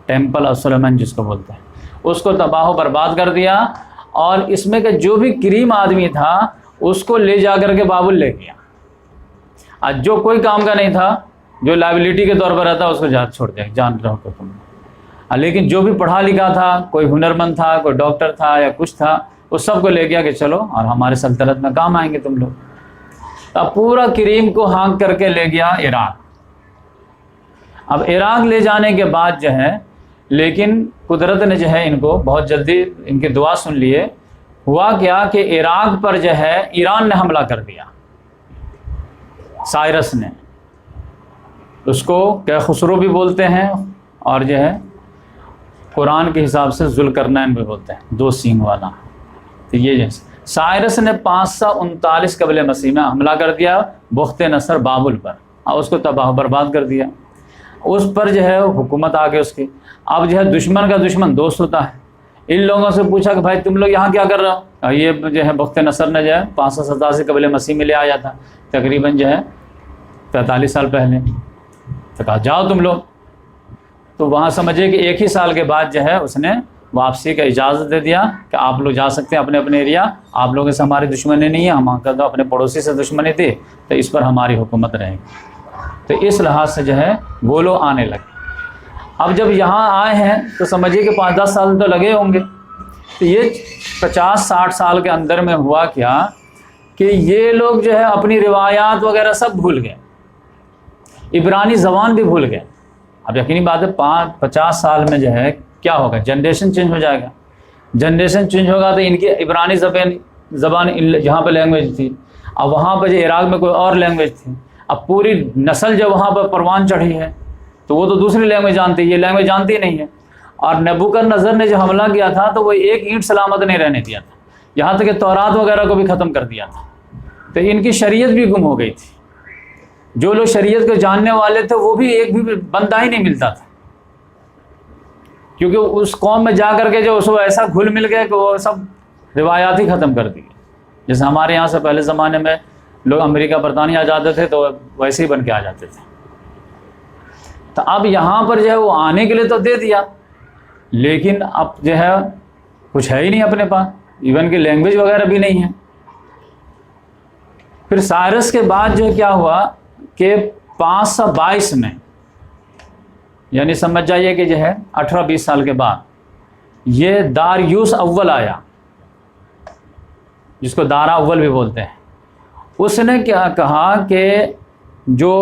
ٹیمپل آف سلیمان جس کو بولتے ہیں، اس کو تباہ و برباد کر دیا۔ اور اس میں کہ جو بھی کریم آدمی تھا اس کو لے جا کر کے بابل لے گیا، اور جو کوئی کام کا نہیں تھا، جو لائبلٹی کے طور پر رہتا اس کو چھوڑ دیا، جان رہو کہ تم۔ لیکن جو بھی پڑھا لکھا تھا، کوئی ہنرمند تھا، کوئی ڈاکٹر تھا یا کچھ تھا، اس سب کو لے گیا کہ چلو اور ہمارے سلطنت میں کام آئیں گے تم لوگ۔ اب پورا کریم کو ہانک کر کے لے گیا عراق۔ اب عراق لے جانے کے بعد جو ہے لیکن قدرت نے جو ہے ان کو بہت جلدی ان کی دعا سن لیے۔ ہوا کیا کہ عراق پر جو ہے ایران نے حملہ کر دیا، سائرس نے، اس کو کہ خسرو بھی بولتے ہیں، اور جو ہے قرآن کے حساب سے ذوالقرنین بھی بولتے ہیں، 2 سینگ والا۔ تو یہ جیسے سائرس نے 539 قبل مسیح میں حملہ کر دیا بخت نصر بابل پر اور اس کو تباہ برباد کر دیا. اس پر جو ہے حکومت آ گئی اس کی. اب جو ہے دشمن کا دشمن دوست ہوتا ہے. ان لوگوں سے پوچھا کہ بھائی تم لوگ یہاں کیا کر رہے ہو؟ یہ جو ہے بخت نصر نے جو ہے 587 قبل مسیح میں لے آیا تھا، تقریباً جو ہے 45 سال پہلے. تو کہا جاؤ تم لوگ. تو وہاں سمجھے کہ ایک ہی سال کے بعد جو ہے اس نے واپسی کا اجازت دے دیا کہ آپ لوگ جا سکتے ہیں اپنے اپنے ایریا. آپ لوگوں سے ہماری دشمنی نہیں ہے، ہم تو اپنے پڑوسی سے دشمنی تھی، تو اس پر ہماری حکومت رہے گی. تو اس لحاظ سے جو ہے وہ لوگ آنے لگے. اب جب یہاں آئے ہیں تو سمجھیے کہ 5-10 سال تو لگے ہوں گے. تو یہ 50-60 سال کے اندر میں ہوا کیا کہ یہ لوگ جو ہے اپنی روایات وغیرہ سب بھول گئے، عبرانی زبان بھی بھول گئے. اب یقینی بات ہے 50 سال میں جو ہے کیا ہوگا، جنریشن چینج ہو جائے گا. جنریشن چینج ہوگا تو ان کی عبرانی زبان جہاں پہ لینگویج تھی، اب وہاں پہ جو عراق میں کوئی اور لینگویج تھی. اب پوری نسل جو وہاں پہ پروان چڑھی ہے تو وہ تو دوسری لینگویج جانتی ہے، یہ لینگویج جانتی نہیں ہے. اور نبوکدنضر نے جو حملہ کیا تھا تو وہ ایک اینٹ سلامت نہیں رہنے دیا تھا، یہاں تک کہ تورات وغیرہ کو بھی ختم کر دیا تھا. تو ان کی شریعت بھی گم ہو گئی تھی. جو لوگ شریعت کو جاننے والے تھے وہ بھی ایک بھی بندہ ہی نہیں ملتا تھا، کیونکہ اس قوم میں جا کر کے جو اس کو ایسا گھل مل گئے کہ وہ سب روایات ہی ختم کر دی. جیسے ہمارے یہاں سے پہلے زمانے میں لوگ امریکہ برطانیہ آ جاتے تھے تو ویسے ہی بن کے آ جاتے تھے. تو اب یہاں پر جو ہے وہ آنے کے لیے تو دے دیا، لیکن اب جو ہے کچھ ہے ہی نہیں اپنے پاس، ایون کہ لینگویج وغیرہ بھی نہیں ہے. پھر سائرس کے بعد جو کیا ہوا کہ 522 میں، یعنی سمجھ جائیے کہ جو ہے 18-20 سال کے بعد یہ داریوس اول آیا، جس کو دارا اول بھی بولتے ہیں. اس نے کیا کہا کہ جو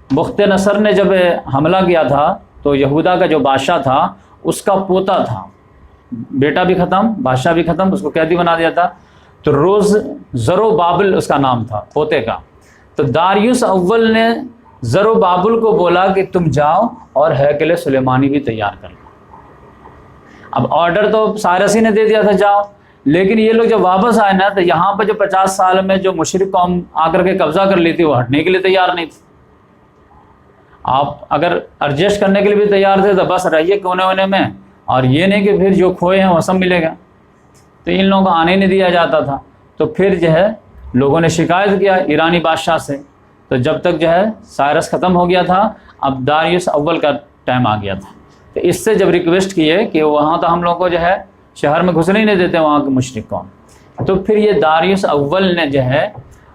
بخت نصر نے جب حملہ کیا تھا تو یہودا کا جو بادشاہ تھا اس کا پوتا تھا، بیٹا بھی ختم بادشاہ بھی ختم، اس کو قیدی بنا دیا تھا. تو روز زروبابل اس کا نام تھا پوتے کا. تو داریوس اول نے زروبابل کو بولا کہ تم جاؤ اور ہیکل سلیمانی بھی تیار کر لو. اب آرڈر تو سائرس ہی نے دے دیا تھا جاؤ، لیکن یہ لوگ جب واپس آئے نا تو یہاں پہ جو 50 سال میں جو مشرک قوم آ کر کے قبضہ کر لی تھی وہ ہٹنے کے لیے تیار نہیں تھی. آپ اگر ایڈجسٹ کرنے کے لیے بھی تیار تھے تو بس رہیے کونے ونے میں، اور یہ نہیں کہ پھر جو کھوئے ہیں وہ سب ملے گا. تو ان لوگوں کو آنے نہیں دیا جاتا تھا. تو پھر جو ہے لوگوں نے شکایت کیا ایرانی بادشاہ سے. تو جب تک جو ہے سائرس ختم ہو گیا تھا، اب داریوس اول کا ٹائم آ گیا تھا. تو اس سے جب ریکویسٹ کیے کہ وہاں تو ہم لوگ کو جو ہے شہر میں گھسنے ہی نہیں دیتے وہاں کے مشرک قوم، تو پھر یہ داریوس اول نے جو ہے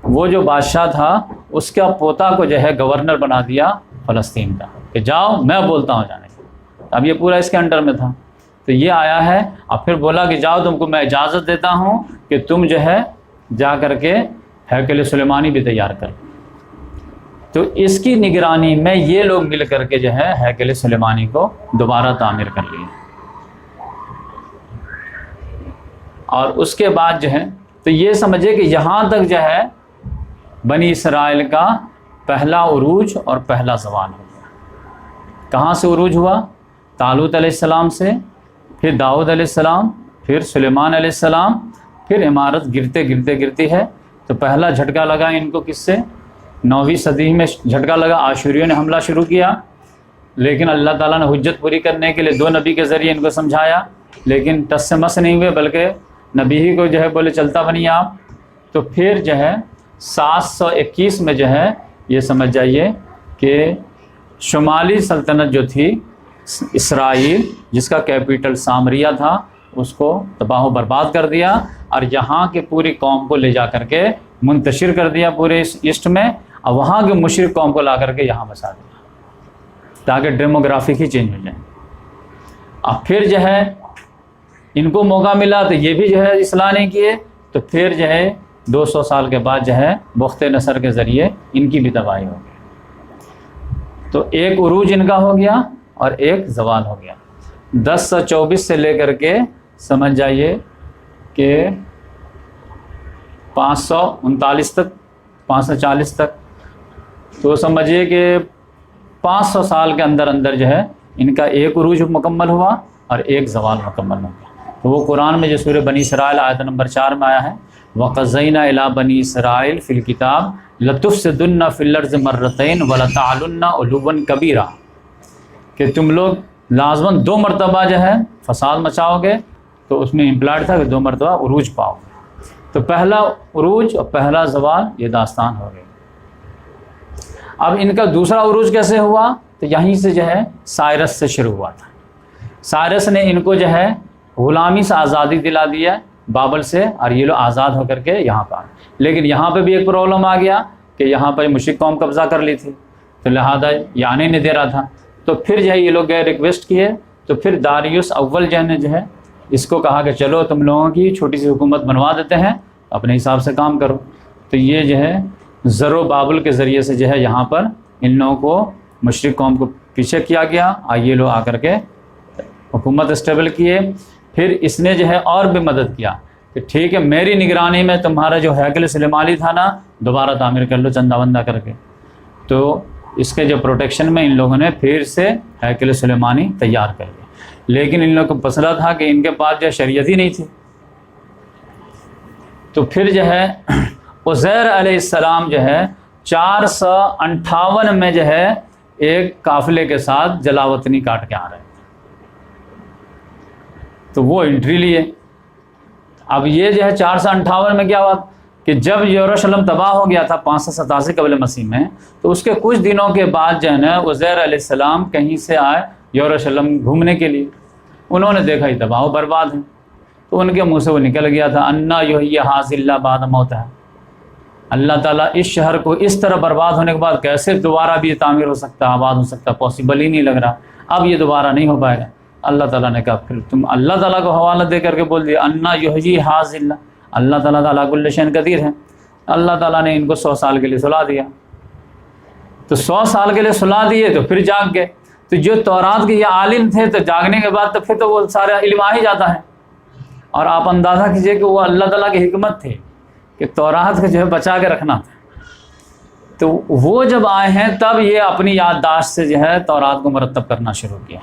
وہ جو بادشاہ تھا اس کا پوتا کو جو ہے گورنر بنا دیا فلسطین کا کہ جاؤ میں بولتا ہوں جانے کا. اب یہ پورا اس کے انڈر میں تھا. تو یہ آیا ہے اور پھر بولا کہ جاؤ تم کو میں اجازت دیتا ہوں کہ تم جو ہے جا کر کے ہیکل سلیمانی بھی تیار کر. تو اس کی نگرانی میں یہ لوگ مل کر کے جو ہے ہیکل سلیمانی کو دوبارہ تعمیر کر لیے. اور اس کے بعد جو ہے تو یہ سمجھے کہ یہاں تک جو ہے بنی اسرائیل کا پہلا عروج اور پہلا زوال ہو گیا. کہاں سے عروج ہوا؟ طالوت علیہ السلام سے، پھر داؤد علیہ السلام، پھر سلیمان علیہ السلام، پھر عمارت گرتے گرتی ہے. تو پہلا جھٹکا لگا ان کو کس سے؟ 9ویں صدی میں جھٹکا لگا. آشوریوں نے حملہ شروع کیا، لیکن اللہ تعالیٰ نے حجت پوری کرنے کے لیے 2 نبی کے ذریعے ان کو سمجھایا، لیکن ٹس سے مس نہیں ہوئے، بلکہ نبی ہی کو جو ہے بولے چلتا بنیے آپ. تو پھر جو ہے 721 میں جو ہے یہ سمجھ جائیے کہ شمالی سلطنت جو تھی اسرائیل، جس کا کیپٹل سامریہ تھا، اس کو تباہ و برباد کر دیا اور یہاں کے پوری قوم کو لے جا کر کے منتشر کر دیا پورے ایسٹ میں، اور وہاں کے مشرک قوم کو لا کر کے یہاں بسا دیا تاکہ ڈیموگرافک ہی چینج ہو جائے. اب پھر جو ہے ان کو موقع ملا تو یہ بھی جو ہے اصلاح نہیں کیے. تو پھر جو ہے 200 سال کے بعد جو ہے بخت نصر کے ذریعے ان کی بھی تباہی ہو گئی. تو ایک عروج ان کا ہو گیا اور ایک زوال ہو گیا. 1024 سے لے کر کے سمجھ جائیے کہ 539 تک، 540 تک. تو سمجھیے کہ 500 سال کے اندر جو ہے ان کا ایک عروج مکمل ہوا اور ایک زوال مکمل ہو گیا. تو وہ قرآن میں جو سورہ بنی اسرائیل آیت نمبر 4 میں آیا ہے، وَقَضَّيْنَا إِلَىٰ بَنِي إِسْرَائِيلَ فِي الْكِتَابِ لَتُفْسِدُنَّ فِي الْأَرْضِ مَرَّتَيْنِ وَلَتَعْلُنَّ عُلُوًّا كَبِيرًا، کہ تم لوگ لازماً 2 مرتبہ جو ہے فساد مچاؤ گے، تو اس میں امپلائڈ تھا کہ 2 مرتبہ عروج پاؤ گے۔ تو پہلا عروج اور پہلا زوال یہ داستان ہو گئی۔ اب ان کا دوسرا عروج کیسے ہوا؟ تو یہیں سے جو ہے سائرس سے شروع ہوا تھا۔ سائرس نے ان کو جو ہے غلامی سے آزادی دلا دیا بابل سے، اور یہ لوگ آزاد ہو کر کے یہاں پر آئے۔ لیکن یہاں پہ بھی ایک پرابلم آ گیا کہ یہاں پر مشرک قوم قبضہ کر لی تھی، تو لہذا یہ آنے نہیں دے رہا تھا۔ تو پھر جو ہے یہ لوگ گئے ریکویسٹ کیے، تو پھر داریوس اول جو ہے اس کو کہا کہ چلو تم لوگوں کی چھوٹی سی حکومت بنوا دیتے ہیں، اپنے حساب سے کام کرو۔ تو یہ جو ہے زر و بابل کے ذریعے سے جو ہے یہاں پر ان لوگوں کو مشرک قوم کو پیچھے کیا گیا، اور یہ لوگ آ کر کے حکومت اسٹیبل کیے۔ پھر اس نے جو ہے اور بھی مدد کیا کہ ٹھیک ہے میری نگرانی میں تمہارا جو ہیکل سلیمانی تھا نا، دوبارہ تعمیر کر لو چندہ بندہ کر کے۔ تو اس کے جو پروٹیکشن میں ان لوگوں نے پھر سے ہیکل سلیمانی تیار کر لیا، لیکن ان لوگوں کو مسئلہ تھا کہ ان کے پاس جو شریعت ہی نہیں تھی۔ تو پھر جو ہے عزیر علیہ السلام جو ہے 458 میں جو ہے ایک قافلے کے ساتھ جلاوطنی کاٹ کے آ رہے ہیں، تو وہ انٹری لیے۔ اب یہ جو ہے 458 میں کیا ہوا کہ جب یروشلم تباہ ہو گیا تھا 587 قبل مسیح میں، تو اس کے کچھ دنوں کے بعد جو ہے نا عزیر علیہ السلام کہیں سے آئے یروشلم گھومنے کے لیے۔ انہوں نے دیکھا یہ تباہ و برباد ہے، تو ان کے منہ سے وہ نکل گیا تھا انا یحیی ھذہ اللہ بعد موتہ، اللہ تعالیٰ اس شہر کو اس طرح برباد ہونے کے بعد کیسے دوبارہ بھی تعمیر ہو سکتا ہے، آباد ہو سکتا ہے، پاسبل ہی نہیں لگ رہا، اب یہ دوبارہ نہیں ہو پائے گا۔ اللہ تعالیٰ نے کہا پھر تم اللہ تعالیٰ کو حوالہ دے کر کے بول دیا انا یحیی ھذہ اللہ، اللہ تعالیٰ علی کل شیء قدیر ہے۔ اللہ تعالیٰ نے ان کو 100 سال کے لیے سلا دیا، تو 100 سال کے لیے سلا دیے تو پھر جاگ گئے۔ تو جو تورات کے یہ عالم تھے تو جاگنے کے بعد تو پھر تو وہ سارا علم آ ہی جاتا ہے، اور آپ اندازہ کیجئے کہ وہ اللہ تعالیٰ کی حکمت تھی کہ تورات کو جو ہے بچا کے رکھنا تھا۔ تو وہ جب آئے ہیں تب یہ اپنی یادداشت سے جو ہے تورات کو مرتب کرنا شروع کیا۔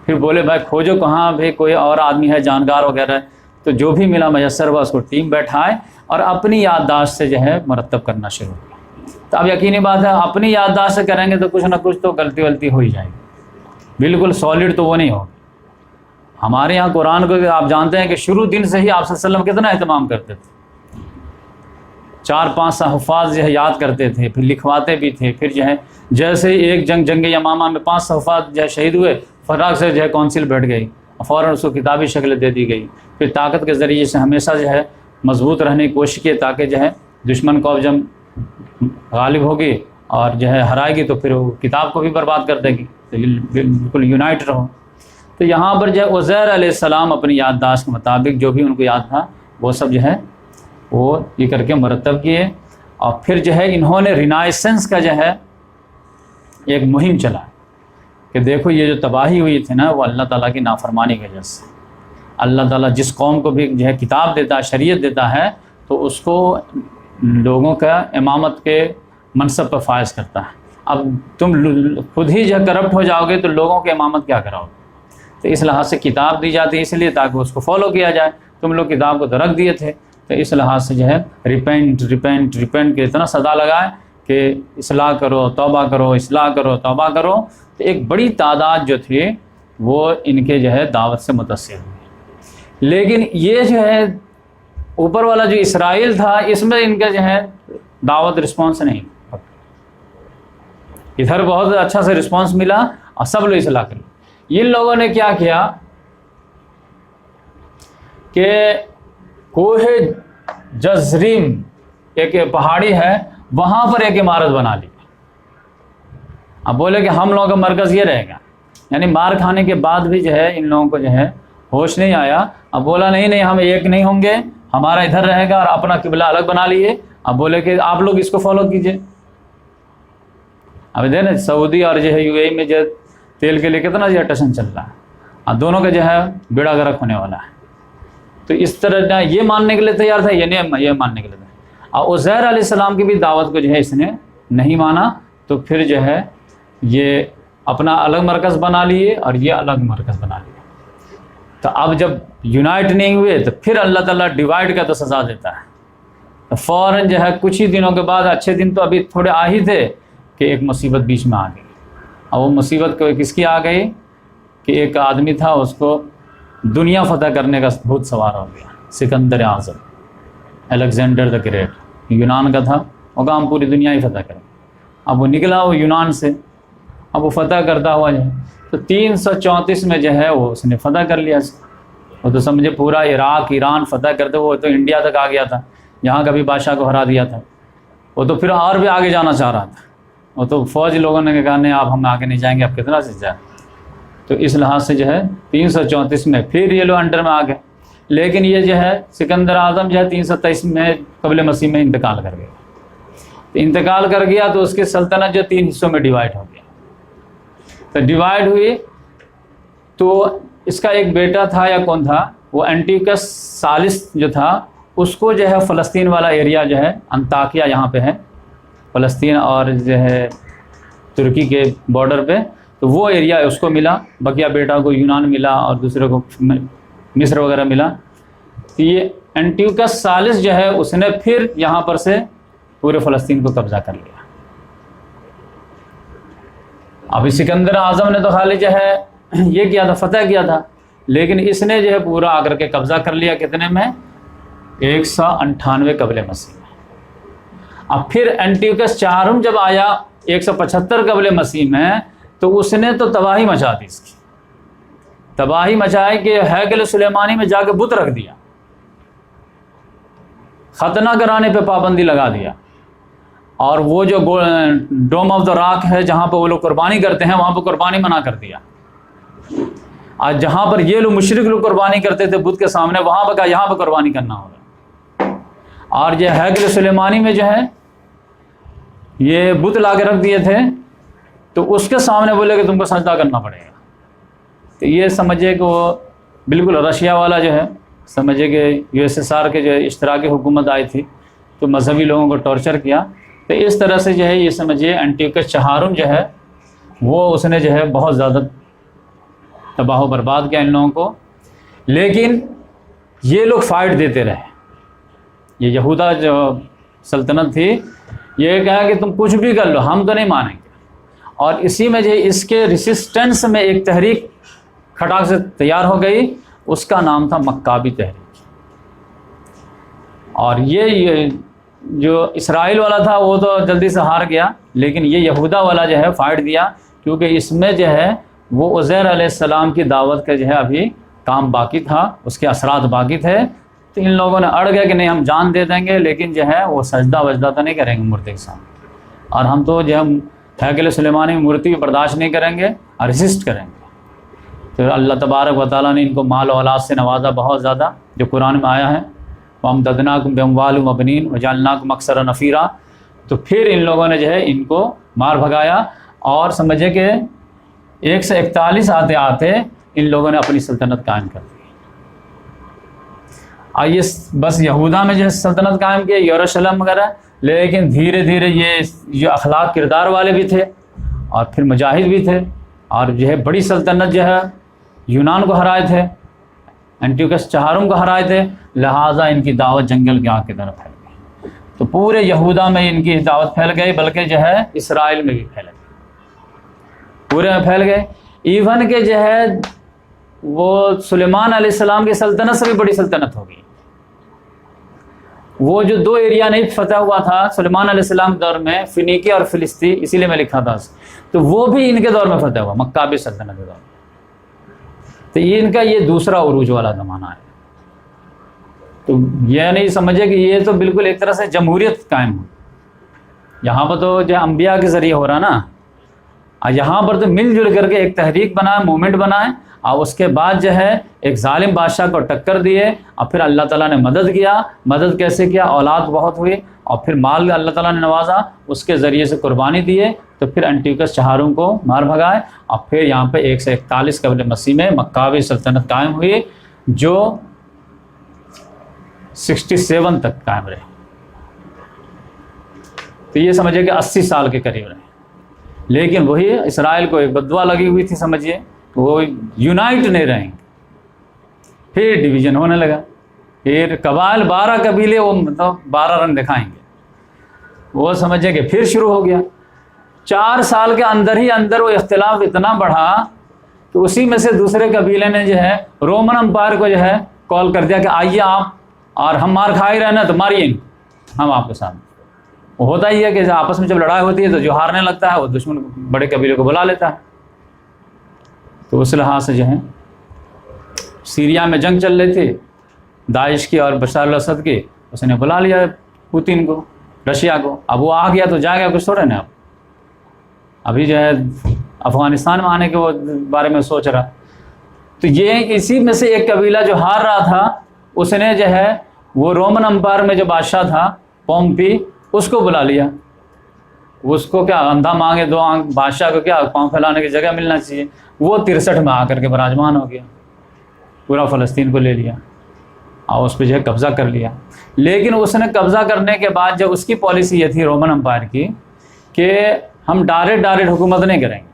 پھر بولے بھائی کھوجو کہاں بھی کوئی اور آدمی ہے جانکار وغیرہ، تو جو بھی ملا میسر ہوا اس کو ٹیم بیٹھائے اور اپنی یادداشت سے جو ہے مرتب کرنا شروع کیا۔ تو اب یقینی بات ہے اپنی یادداشت سے کریں گے تو کچھ نہ کچھ تو غلطی ولطی ہو ہی جائے گی، بالکل سالڈ تو وہ نہیں ہوگی۔ ہمارے یہاں قرآن کو آپ جانتے ہیں کہ شروع دن سے ہی آپ صلی اللہ علیہ وسلم کتنا اہتمام کرتے تھے، 4-5 حفاظ جو ہے یاد کرتے تھے، پھر لکھواتے بھی تھے۔ پھر جو ہے جیسے ایک جنگ یمامہ میں 5 حفاظ جو ہے شہید ہوئے، فراغ سے جو ہے کونسل بیٹھ گئی، فوراً اس کو کتابی شکل دے دی گئی۔ پھر طاقت کے ذریعے سے ہمیشہ جو ہے مضبوط رہنے کی کوشش کی تاکہ جو ہے دشمن کو جب غالب ہوگی اور جو ہے ہرائے گی تو پھر وہ کتاب کو بھی برباد کر دے گی، تو بالکل یونائٹ رہو۔ تو یہاں پر جو ہے عزیر علیہ السلام اپنی یادداشت کے مطابق جو بھی ان کو یاد تھا وہ سب جو ہے وہ یہ کر کے مرتب کیے، اور پھر جو ہے انہوں نے رینائسنس کا جو ہے ایک مہم چلا کہ دیکھو یہ جو تباہی ہوئی تھی نا وہ اللہ تعالیٰ کی نافرمانی کی وجہ سے۔ اللہ تعالیٰ جس قوم کو بھی جو ہے کتاب دیتا ہے، شریعت دیتا ہے، تو اس کو لوگوں کا امامت کے منصب پر فائز کرتا ہے۔ اب تم خود ہی جو ہے کرپٹ ہو جاؤ گے تو لوگوں کی امامت کیا کراؤ گے؟ تو اس لحاظ سے کتاب دی جاتی ہے اس لیے تاکہ اس کو فالو کیا جائے۔ تم لوگ کتاب کو تو رکھ دیے تھے، تو اس لحاظ سے جو ہے ریپینٹ کے اتنا صدا لگائے کہ اصلاح کرو توبہ کرو، اصلاح کرو توبہ کرو۔ تو ایک بڑی تعداد جو تھی وہ ان کے جو ہے دعوت سے متاثر ہوئی، لیکن یہ جو ہے اوپر والا جو اسرائیل تھا اس میں ان کا جو ہے دعوت رسپانس نہیں، ادھر بہت اچھا سے رسپانس ملا اور سب لوگ اصلاح کر لیں۔ ان لوگوں نے کیا کیا کہ کوہ جزریم ایک پہاڑی ہے وہاں پر ایک عمارت بنا لی۔ اب بولے کہ ہم لوگوں کا مرکز یہ رہے گا، یعنی مار کھانے کے بعد بھی جو ہے ان لوگوں کو جو ہے ہوش نہیں آیا۔ اب بولا نہیں ہم ایک نہیں ہوں گے، ہمارا ادھر رہے گا، اور اپنا قبلہ الگ بنا لیے۔ اب بولے کہ آپ لوگ اس کو فالو کیجئے۔ اب ادھر نا سعودی اور جو ہے یو اے میں جو تیل کے لیے کتنا جو ٹشن چل رہا ہے، اور دونوں کا جو ہے بیڑا گرک ہونے والا ہے۔ تو اس طرح نہ یہ ماننے کے لیے تیار تھا، یہ ماننے کے لیے تیار۔ اور عزیر علیہ السلام کی بھی دعوت کو جو ہے اس نے نہیں مانا، تو پھر جو ہے یہ اپنا الگ مرکز بنا لیے اور یہ الگ مرکز بنا لیے۔ تو اب جب یونائٹ نہیں ہوئے تو پھر اللہ تعالیٰ ڈیوائڈ کا تو سزا دیتا ہے. تو فوراً جو ہے کچھ ہی دنوں کے بعد، اچھے دن تو ابھی تھوڑے آ ہی تھے کہ ایک مصیبت بیچ میں آ گئی. اور وہ مصیبت کس کی آ گئی کہ ایک آدمی تھا، اس کو دنیا فتح کرنے کا بھوت سوار ہو گیا. سکندر اعظم، الیگزینڈر دا گریٹ، یونان کا تھا، وہ کہا ہم پوری دنیا ہی فتح کریں. اب وہ نکلا وہ یونان سے، اب وہ فتح کرتا ہوا جو ہے تو 334 میں جو ہے وہ اس نے فتح کر لیا. وہ تو سمجھے پورا عراق ایران فتح کرتے، وہ تو انڈیا تک آ گیا تھا، یہاں کا بھی بادشاہ کو ہرا دیا تھا. وہ تو پھر اور بھی آگے جانا چاہ رہا تھا. وہ تو فوج لوگوں نے کہا نہیں آپ ہم آگے نہیں جائیں گے، اب کتنا سے جائیں. تو اس لحاظ سے جو ہے 334 میں پھر یہ لوگ انڈر میں آ گئے. لیکن یہ جو ہے سکندر اعظم جو ہے 327 میں قبل مسیح میں انتقال کر گیا. تو انتقال کر گیا تو اس کی سلطنت جو 3 حصوں میں ڈیوائڈ ہو گیا. تو ڈیوائڈ ہوئی تو اس کا ایک بیٹا تھا یا کون تھا، وہ اینٹیوکس ثالث جو تھا، اس کو جو ہے فلسطین والا ایریا جو ہے انطاکیہ یہاں پہ ہے، فلسطین اور جو ہے ترکی کے بارڈر پہ، تو وہ ایریا اس کو ملا. بقیہ بیٹا کو یونان ملا اور دوسرے کو مصر وغیرہ ملا. تو یہ اینٹیوکس ثالث جو ہے اس نے پھر یہاں پر سے پورے فلسطین کو قبضہ کر لیا. ابھی سکندر اعظم نے تو خالی جو ہے یہ کیا تھا، فتح کیا تھا، لیکن اس نے جو ہے پورا آ کر کے قبضہ کر لیا. کتنے میں؟ 198 قبل مسیح میں. اب پھر اینٹیوکس چہارم جب آیا 175 قبل مسیح میں، تو اس نے تو تباہی مچا دی. اس کی تباہی مچائی کہ ہیکل سلیمانی میں جا کے بت رکھ دیا، ختنہ کرانے پہ پابندی لگا دیا. اور وہ جو ڈوم آف دا راک ہے جہاں پہ وہ لوگ قربانی کرتے ہیں، وہاں پہ قربانی منع کر دیا. آج جہاں پر یہ لوگ مشرک لوگ قربانی کرتے تھے بت کے سامنے، وہاں پہ کہا یہاں پہ قربانی کرنا ہوگا. اور یہ ہیکل سلیمانی میں جو ہے یہ بت لا کے رکھ دیے تھے، تو اس کے سامنے بولے کہ تم کو سجدہ کرنا پڑے گا. تو یہ سمجھے کہ وہ بالکل رشیا والا جو ہے، سمجھے کہ USSR کے جو اشتراکی حکومت آئی تھی تو مذہبی لوگوں کو ٹارچر کیا. تو اس طرح سے جو ہے یہ سمجھیے اینٹیوکس چہارم جو ہے وہ اس نے جو ہے بہت زیادہ تباہ و برباد کیا ان لوگوں کو. لیکن یہ لوگ فائٹ دیتے رہے. یہ یہودا جو سلطنت تھی یہ کہا کہ تم کچھ بھی کر لو ہم تو نہیں مانیں گے. اور اسی میں جو اس کے ریسسٹنس میں ایک تحریک کھٹاک سے تیار ہو گئی، اس کا نام تھا مکابی تحریک. اور یہ جو اسرائیل والا تھا وہ تو جلدی سے ہار گیا، لیکن یہ یہودا والا جو ہے فائٹ دیا، کیونکہ اس میں جو ہے وہ عزیر علیہ السلام کی دعوت کا جو ہے ابھی کام باقی تھا، اس کے اثرات باقی تھے. تو ان لوگوں نے اڑ گیا کہ نہیں ہم جان دے دیں گے، لیکن جو ہے وہ سجدہ وجدہ تو نہیں کریں گے مورتی کے سامنے، اور ہم تو جو ہے ہیکل سلیمانی مورتی برداشت نہیں کریں گے اور ریزسٹ کریں گے. پھر اللہ تبارک و تعالیٰ نے ان کو مال و اولاد سے نوازا بہت زیادہ، جو قرآن میں آیا ہے وَأَمْدَدْنَاكُمْ بِأَمْوَالٍ وَبَنِينَ وَجَعَلْنَاكُمْ أَكْثَرَ نَفِيرًا. تو پھر ان لوگوں نے جو ہے ان کو مار بھگایا، اور سمجھے کہ 141 آتے آتے ان لوگوں نے اپنی سلطنت قائم کر دی. آئیے بس یہودا میں جو ہے سلطنت قائم کی، یروشلم وغیرہ، لیکن دھیرے دھیرے یہ جو اخلاق کردار والے بھی تھے اور پھر مجاہد بھی تھے، اور جو ہے بڑی سلطنت جو ہے یونان کو ہرائے تھے، اینٹیوکس چہارم کو ہرائے تھے، لہٰذا ان کی دعوت جنگل کے آگ کی طرف پھیل گئی. تو پورے یہودا میں ان کی دعوت پھیل گئی، بلکہ جو ہے اسرائیل میں بھی پھیل گئی، پورے میں پھیل گئے. ایون کہ جو ہے وہ سلیمان علیہ السلام کی سلطنت سے بھی بڑی سلطنت ہوگی. وہ جو 2 ایریا نہیں فتح ہوا تھا سلیمان علیہ السلام کے دور میں، فینیکی اور فلسطین، اسی لیے میں لکھا تھا، تو وہ بھی ان کے دور میں فتح ہوا، مکابی سلطنت کے دور میں. تو یہ ان کا یہ دوسرا عروج والا زمانہ ہے. تو یہ نہیں سمجھے کہ یہ تو بالکل ایک طرح سے جمہوریت قائم ہو. یہاں پر تو جو انبیاء کے ذریعے ہو رہا نا، یہاں پر تو مل جل کر کے ایک تحریک بنائے، موومنٹ بنائے، اور اس کے بعد جو ہے ایک ظالم بادشاہ کو ٹکر دیے، اور پھر اللہ تعالیٰ نے مدد کیا. مدد کیسے کیا؟ اولاد بہت ہوئی، اور پھر مال اللہ تعالیٰ نے نوازا، اس کے ذریعے سے قربانی دیے. تو پھر اینٹیوکس چہارم کو مار بھگائے، اور پھر یہاں پہ 141 قبل مسیح میں مکابی سلطنت قائم ہوئی، جو 67 تک قائم رہے. تو یہ سمجھے کہ 80 سال کے قریب رہے. لیکن وہی اسرائیل کو ایک بددعا لگی ہوئی تھی، سمجھیے وہ یونائٹ نہیں رہیں گے. پھر ڈویژن ہونے لگا، پھر قبائل 12 قبیلے وہ مطلب 12 رنگ دکھائیں گے، وہ سمجھے کہ پھر شروع ہو گیا۔ 4 سال کے اندر ہی اندر وہ اختلاف اتنا بڑھا کہ اسی میں سے دوسرے قبیلے نے جو ہے رومن امپائر کو جو ہے کال کر دیا کہ آئیے آپ، اور ہم مار کھا ہی رہنا تو ماریے ہم آپ کے سامنے۔ وہ ہوتا ہی ہے کہ آپس میں جب لڑائی ہوتی ہے تو جو ہارنے لگتا ہے وہ دشمن بڑے قبیلے کو بلا لیتا ہے۔ تو اس لحاظ سے جو ہے سیریا میں جنگ چل رہی تھی داعش کی اور بشار الاسد کی، اس نے بلا لیا پوتین کو، رشیا کو۔ اب وہ آ گیا تو جا گیا، کچھ تھوڑے نا اب ابھی جو ہے افغانستان میں آنے کے وہ بارے میں سوچ رہا۔ تو یہ اسی میں سے ایک قبیلہ جو ہار رہا تھا، اس نے جو ہے وہ رومن امپائر میں جو بادشاہ تھا پومپی، اس کو بلا لیا۔ اس کو کیا اندھا مانگے دو آنکھ، بادشاہ کو کیا پاؤں پھیلانے کی جگہ ملنا چاہیے۔ وہ 63 میں آ کر کے براجمان ہو گیا، پورا فلسطین کو لے لیا اور اس پہ جو ہے قبضہ کر لیا۔ لیکن اس نے قبضہ کرنے کے بعد جب اس کی پالیسی یہ تھی رومن امپائر کی کہ ہم ڈائریکٹ حکومت نہیں کریں گے،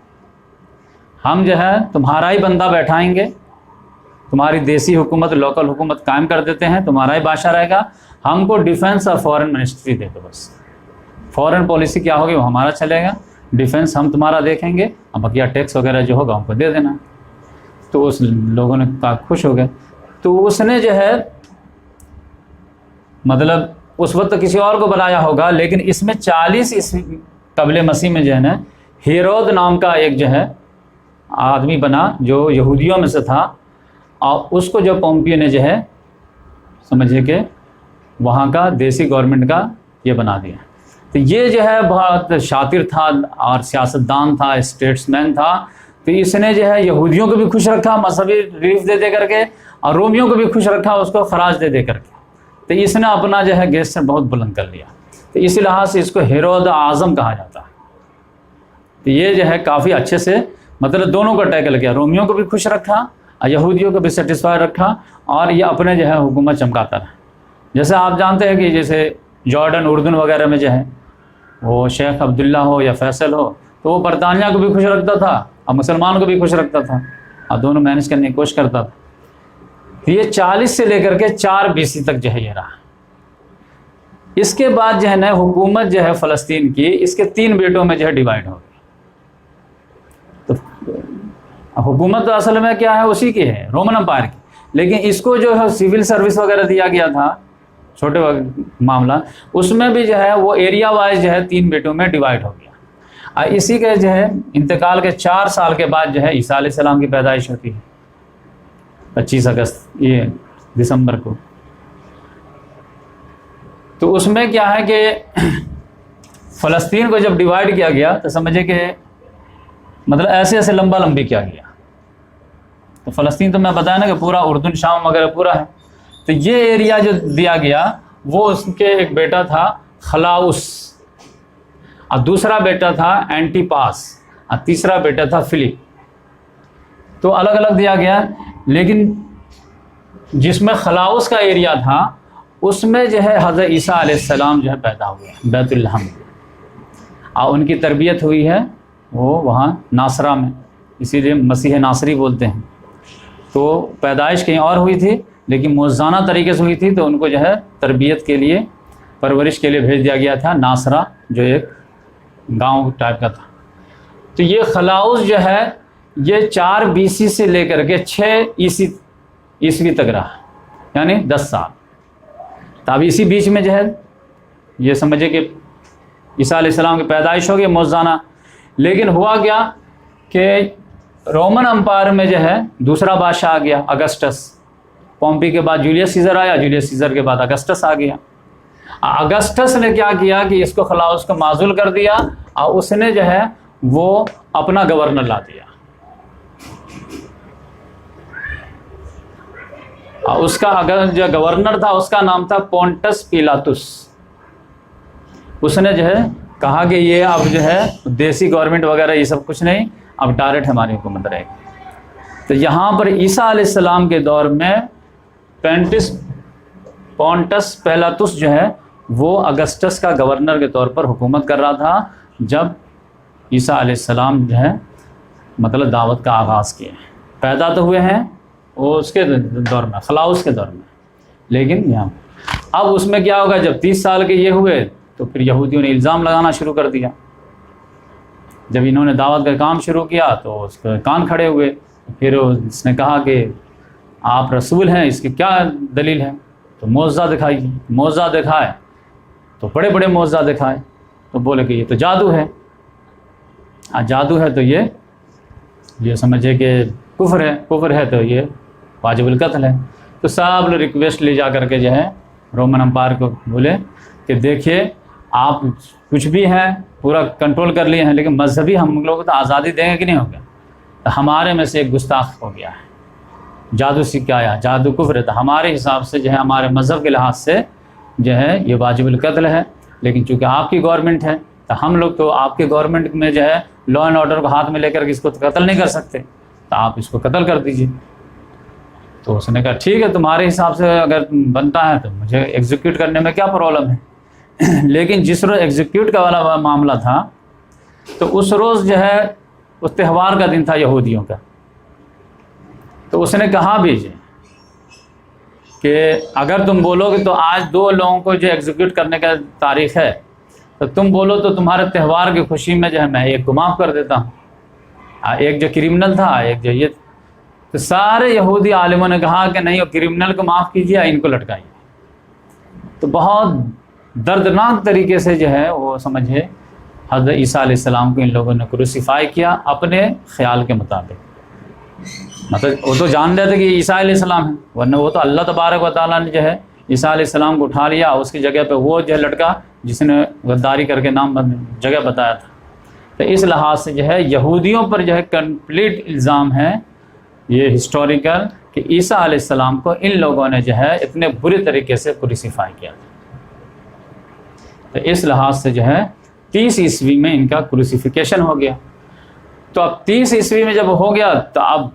ہم جو ہے تمہارا ہی بندہ بیٹھائیں گے، تمہاری دیسی حکومت لوکل حکومت قائم کر دیتے ہیں، تمہارا ہی بادشاہ رہے گا، ہم کو ڈیفنس اور فورن منسٹری دے دو بس۔ فورن پالیسی کیا ہوگی وہ ہمارا چلے گا، ڈیفنس ہم تمہارا دیکھیں گے، اب بقیہ ٹیکس وغیرہ جو ہوگا ہم کو دے دینا۔ تو اس لوگوں نے کہا خوش ہو گئے۔ تو اس نے جو ہے مطلب اس وقت کسی اور کو بلایا ہوگا، لیکن اس میں 40 عیسوی قبل مسیح میں جو ہے نا ہیرود نام کا ایک جو ہے آدمی بنا جو یہودیوں میں سے تھا، اور اس کو جو پومپیو نے جو ہے سمجھے کہ وہاں کا دیسی گورنمنٹ کا یہ بنا دیا۔ تو یہ جو ہے بہت شاطر تھا اور سیاستدان تھا، اسٹیٹس مین تھا۔ تو اس نے جو ہے یہودیوں کو بھی خوش رکھا مذہبی ریلیف دے دے کر کے، اور رومیوں کو بھی خوش رکھا اس کو خراج دے دے کر کے۔ تو اس نے اپنا جو ہے گیسٹ بہت بلند کر لیا۔ تو اس لحاظ سے اس کو ہیرود اعظم کہا جاتا ہے۔ تو یہ جو ہے کافی اچھے سے مطلب دونوں کو ٹیکل کیا، رومیوں کو بھی خوش رکھا اور یہودیوں کو بھی سیٹسفائی رکھا، اور یہ اپنے جو ہے حکومت چمکاتا رہا۔ جیسے آپ جانتے ہیں کہ جیسے جارڈن اردن وغیرہ میں جو ہے وہ شیخ عبداللہ ہو یا فیصل ہو، تو وہ برطانیہ کو بھی خوش رکھتا تھا اور مسلمان کو بھی خوش رکھتا تھا، اور دونوں مینیج کرنے کی کوشش کرتا تھا۔ یہ 40 سے لے کر کے 4 BC تک جو ہے یہ رہا۔ اس کے بعد جو ہے نا حکومت جو ہے فلسطین کی اس کے 3 بیٹوں میں جو ہے ڈیوائڈ ہو گئی۔ تو حکومت تو اصل میں کیا ہے اسی کی ہے، رومن امپائر کی، لیکن اس کو جو ہے سول سروس وغیرہ دیا گیا تھا، چھوٹے معاملہ، اس میں بھی جو ہے وہ ایریا وائز جو ہے 3 بیٹوں میں ڈیوائڈ ہو گیا۔ اور اسی کے جو ہے انتقال کے 4 سال کے بعد جو ہے عیسیٰ علیہ السلام کی پیدائش ہوتی ہے 25 اگست یہ دسمبر کو۔ تو اس میں کیا ہے کہ فلسطین کو جب ڈیوائڈ کیا گیا تو سمجھے کہ مطلب ایسے ایسے لمبا لمبی کیا گیا۔ تو فلسطین تو میں بتایا نا کہ پورا اردن شام وغیرہ پورا ہے۔ تو یہ ایریا جو دیا گیا وہ اس کے ایک بیٹا تھا خلاؤس، اور دوسرا بیٹا تھا اینٹی پاس، اور تیسرا بیٹا تھا فلپ۔ تو الگ الگ دیا گیا، لیکن جس میں خلاؤس کا ایریا تھا اس میں جو ہے حضرت عیسیٰ علیہ السلام جو ہے پیدا ہوئے بیت الحم، اور ان کی تربیت ہوئی ہے وہ وہاں ناصرہ میں، اسی لیے مسیح ناصری بولتے ہیں۔ تو پیدائش کہیں اور ہوئی تھی لیکن موزانہ طریقے سے ہوئی تھی، تو ان کو جو ہے تربیت کے لیے پرورش کے لیے بھیج دیا گیا تھا ناصرہ، جو ایک گاؤں ٹائپ کا تھا۔ تو یہ خلاؤس جو ہے یہ 4 BC سے لے کر کے 6 عیسوی تک رہا، یعنی 10 سال۔ تو اب اسی بیچ میں جو ہے یہ سمجھے کہ عیسیٰ علیہ السلام کی پیدائش ہو گئی موزانہ۔ لیکن ہوا کیا کہ رومن امپائر میں جو ہے دوسرا بادشاہ آ گیا اگسٹس، پومپی کے بعد جولیس سیزر آیا، جولیس سیزر کے بعد اگسٹس آ گیا۔ اگسٹس نے کیا کیا کہ اس کو خلاؤس کو معزول کر دیا، اور اس نے جو ہے وہ اپنا گورنر لا دیا، اور اس کا جو گورنر تھا اس کا نام تھا پونٹس پیلاطس۔ اس نے جو ہے کہا کہ یہ اب جو ہے دیسی گورنمنٹ وغیرہ یہ سب کچھ نہیں، اب ڈائریکٹ ہماری حکومت رہے گی۔ تو یہاں پر عیسیٰ علیہ السلام کے دور میں پونٹس پیلاطس جو ہے وہ اگسٹس کا گورنر کے طور پر حکومت کر رہا تھا، جب عیسیٰ علیہ السلام جو ہے مطلب دعوت کا آغاز کیا۔ پیدا تو ہوئے ہیں وہ اس کے دور میں، خلاؤس کے دور میں. لیکن یہاں اب اس میں کیا ہوگا، جب 30 سال کے یہ ہوئے تو پھر یہودیوں نے الزام لگانا شروع کر دیا. جب انہوں نے دعوت کا کام شروع کیا تو اس کے کان کھڑے ہوئے. پھر اس نے کہا کہ آپ رسول ہیں، اس کی کیا دلیل ہے؟ تو معجزہ دکھائیے. معجزہ دکھائے تو بڑے بڑے معجزہ دکھائے تو بولے کہ یہ تو جادو ہے. جادو ہے تو یہ سمجھے کہ کفر ہے، کفر ہے تو یہ واجب القتل ہے. تو سب لوگ ریکویسٹ لے جا کر کے جو ہے رومن امپائر کو بولے کہ دیکھیے آپ کچھ بھی ہیں پورا کنٹرول کر لیے ہیں، لیکن مذہبی ہم لوگوں کو تو آزادی دیں گے کہ نہیں ہوگا. تو ہمارے میں سے ایک گستاخ ہو گیا ہے، جادو سیکھ کے آیا، جادو کفر ہے. تو ہمارے حساب سے جو ہے ہمارے مذہب کے لحاظ سے جو ہے یہ واجب القتل ہے. لیکن چونکہ آپ کی گورنمنٹ ہے تو ہم لوگ تو آپ کی گورنمنٹ میں جو ہے لا اینڈ آرڈر کو ہاتھ میں لے کر کے اس کو قتل نہیں کر سکتے، تو آپ اس کو قتل کر دیجیے. تو اس نے کہا ٹھیک ہے، تمہارے حساب سے اگر بنتا ہے تو مجھے ایگزیکیوٹ کرنے میں کیا پرابلم ہے. لیکن جس روز ایگزیکیوٹ کا والا معاملہ تھا تو اس روز جو ہے اس تہوار کا دن تھا یہودیوں کا. تو اس نے کہا بھی کہ اگر تم بولو گے تو آج 2 لوگوں کو جو ایگزیکیوٹ کرنے کا تاریخ ہے تو تم بولو تو تمہارے تہوار کی خوشی میں جو ہے میں ایک کو معاف کر دیتا ہوں. ایک جو کرمنل تھا، ایک جو یہ. تو سارے یہودی عالموں نے کہا کہ نہیں، وہ کرمنل کو معاف کیجیے، ان کو لٹکائیے. تو بہت دردناک طریقے سے جو ہے وہ سمجھے حضرت عیسیٰ علیہ السلام کو ان لوگوں نے کروسیفائی کیا اپنے خیال کے مطابق. مطلب وہ تو جان رہے تھے کہ عیسیٰ علیہ السلام ہیں، ورنہ وہ تو اللہ تبارک و تعالیٰ نے جو ہے عیسیٰ علیہ السلام کو اٹھا لیا، اس کی جگہ پہ وہ جو ہے لٹکا جس نے غداری کر کے نام جگہ بتایا تھا. تو اس لحاظ سے جو ہے یہودیوں پر جو ہے کمپلیٹ الزام ہے یہ ہسٹوریکل کہ عیسیٰ علیہ السلام کو ان لوگوں نے جو ہے اتنے برے طریقے سے کروسیفائی کیا تھا. تو اس لحاظ سے جو ہے 30 عیسوی میں ان کا کروسیفیکیشن ہو گیا. تو اب 30 عیسوی میں جب ہو گیا تو اب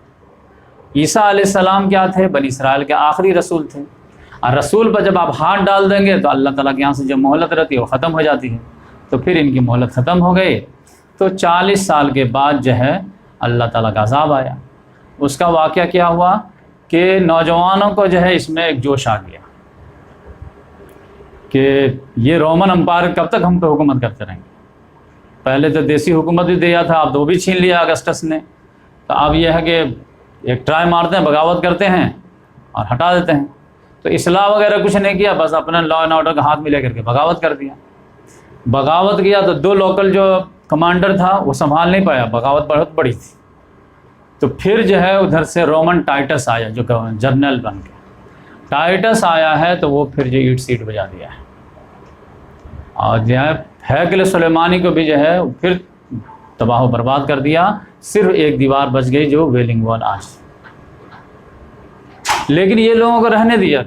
عیسیٰ علیہ السلام کیا تھے؟ بنی اسرائیل کے آخری رسول تھے. اور رسول پر جب آپ ہاتھ ڈال دیں گے تو اللہ تعالیٰ کے یہاں سے جو مہلت رہتی ہے وہ ختم ہو جاتی ہے. تو پھر ان کی مہلت ختم ہو گئی. تو 40 سال کے بعد جو ہے اللہ تعالیٰ کا عذاب آیا. اس کا واقعہ کیا ہوا کہ نوجوانوں کو جو ہے اس میں ایک جوش آ گیا کہ یہ رومن امپائر کب تک ہم پہ حکومت کرتے رہیں گے. پہلے تو دیسی حکومت بھی دیا تھا، اب تو بھی چھین لیا اگسٹس نے. تو اب یہ ہے کہ ایک ٹرائی مارتے ہیں، بغاوت کرتے ہیں اور ہٹا دیتے ہیں. تو اصلاح وغیرہ کچھ نہیں کیا، بس اپنے لا اینڈ آرڈر کا ہاتھ میں لے کر کے بغاوت کر دیا. بغاوت کیا تو 2 لوکل جو کمانڈر تھا وہ سنبھال نہیں پایا، بغاوت بہت بڑی تھی. تو پھر جو ہے ادھر سے رومن ٹائٹس آیا جو جنرل بن کے. ٹائٹس آیا ہے تو وہ پھر جو اینٹ سیٹ بجا دیا ہے. اور جو ہے ہیکل سلیمانی کو بھی جو ہے پھر تباہ و برباد کر دیا. صرف ایک دیوار بچ گئی جو ویلنگ وال آج. لیکن یہ لوگوں کو رہنے دیا،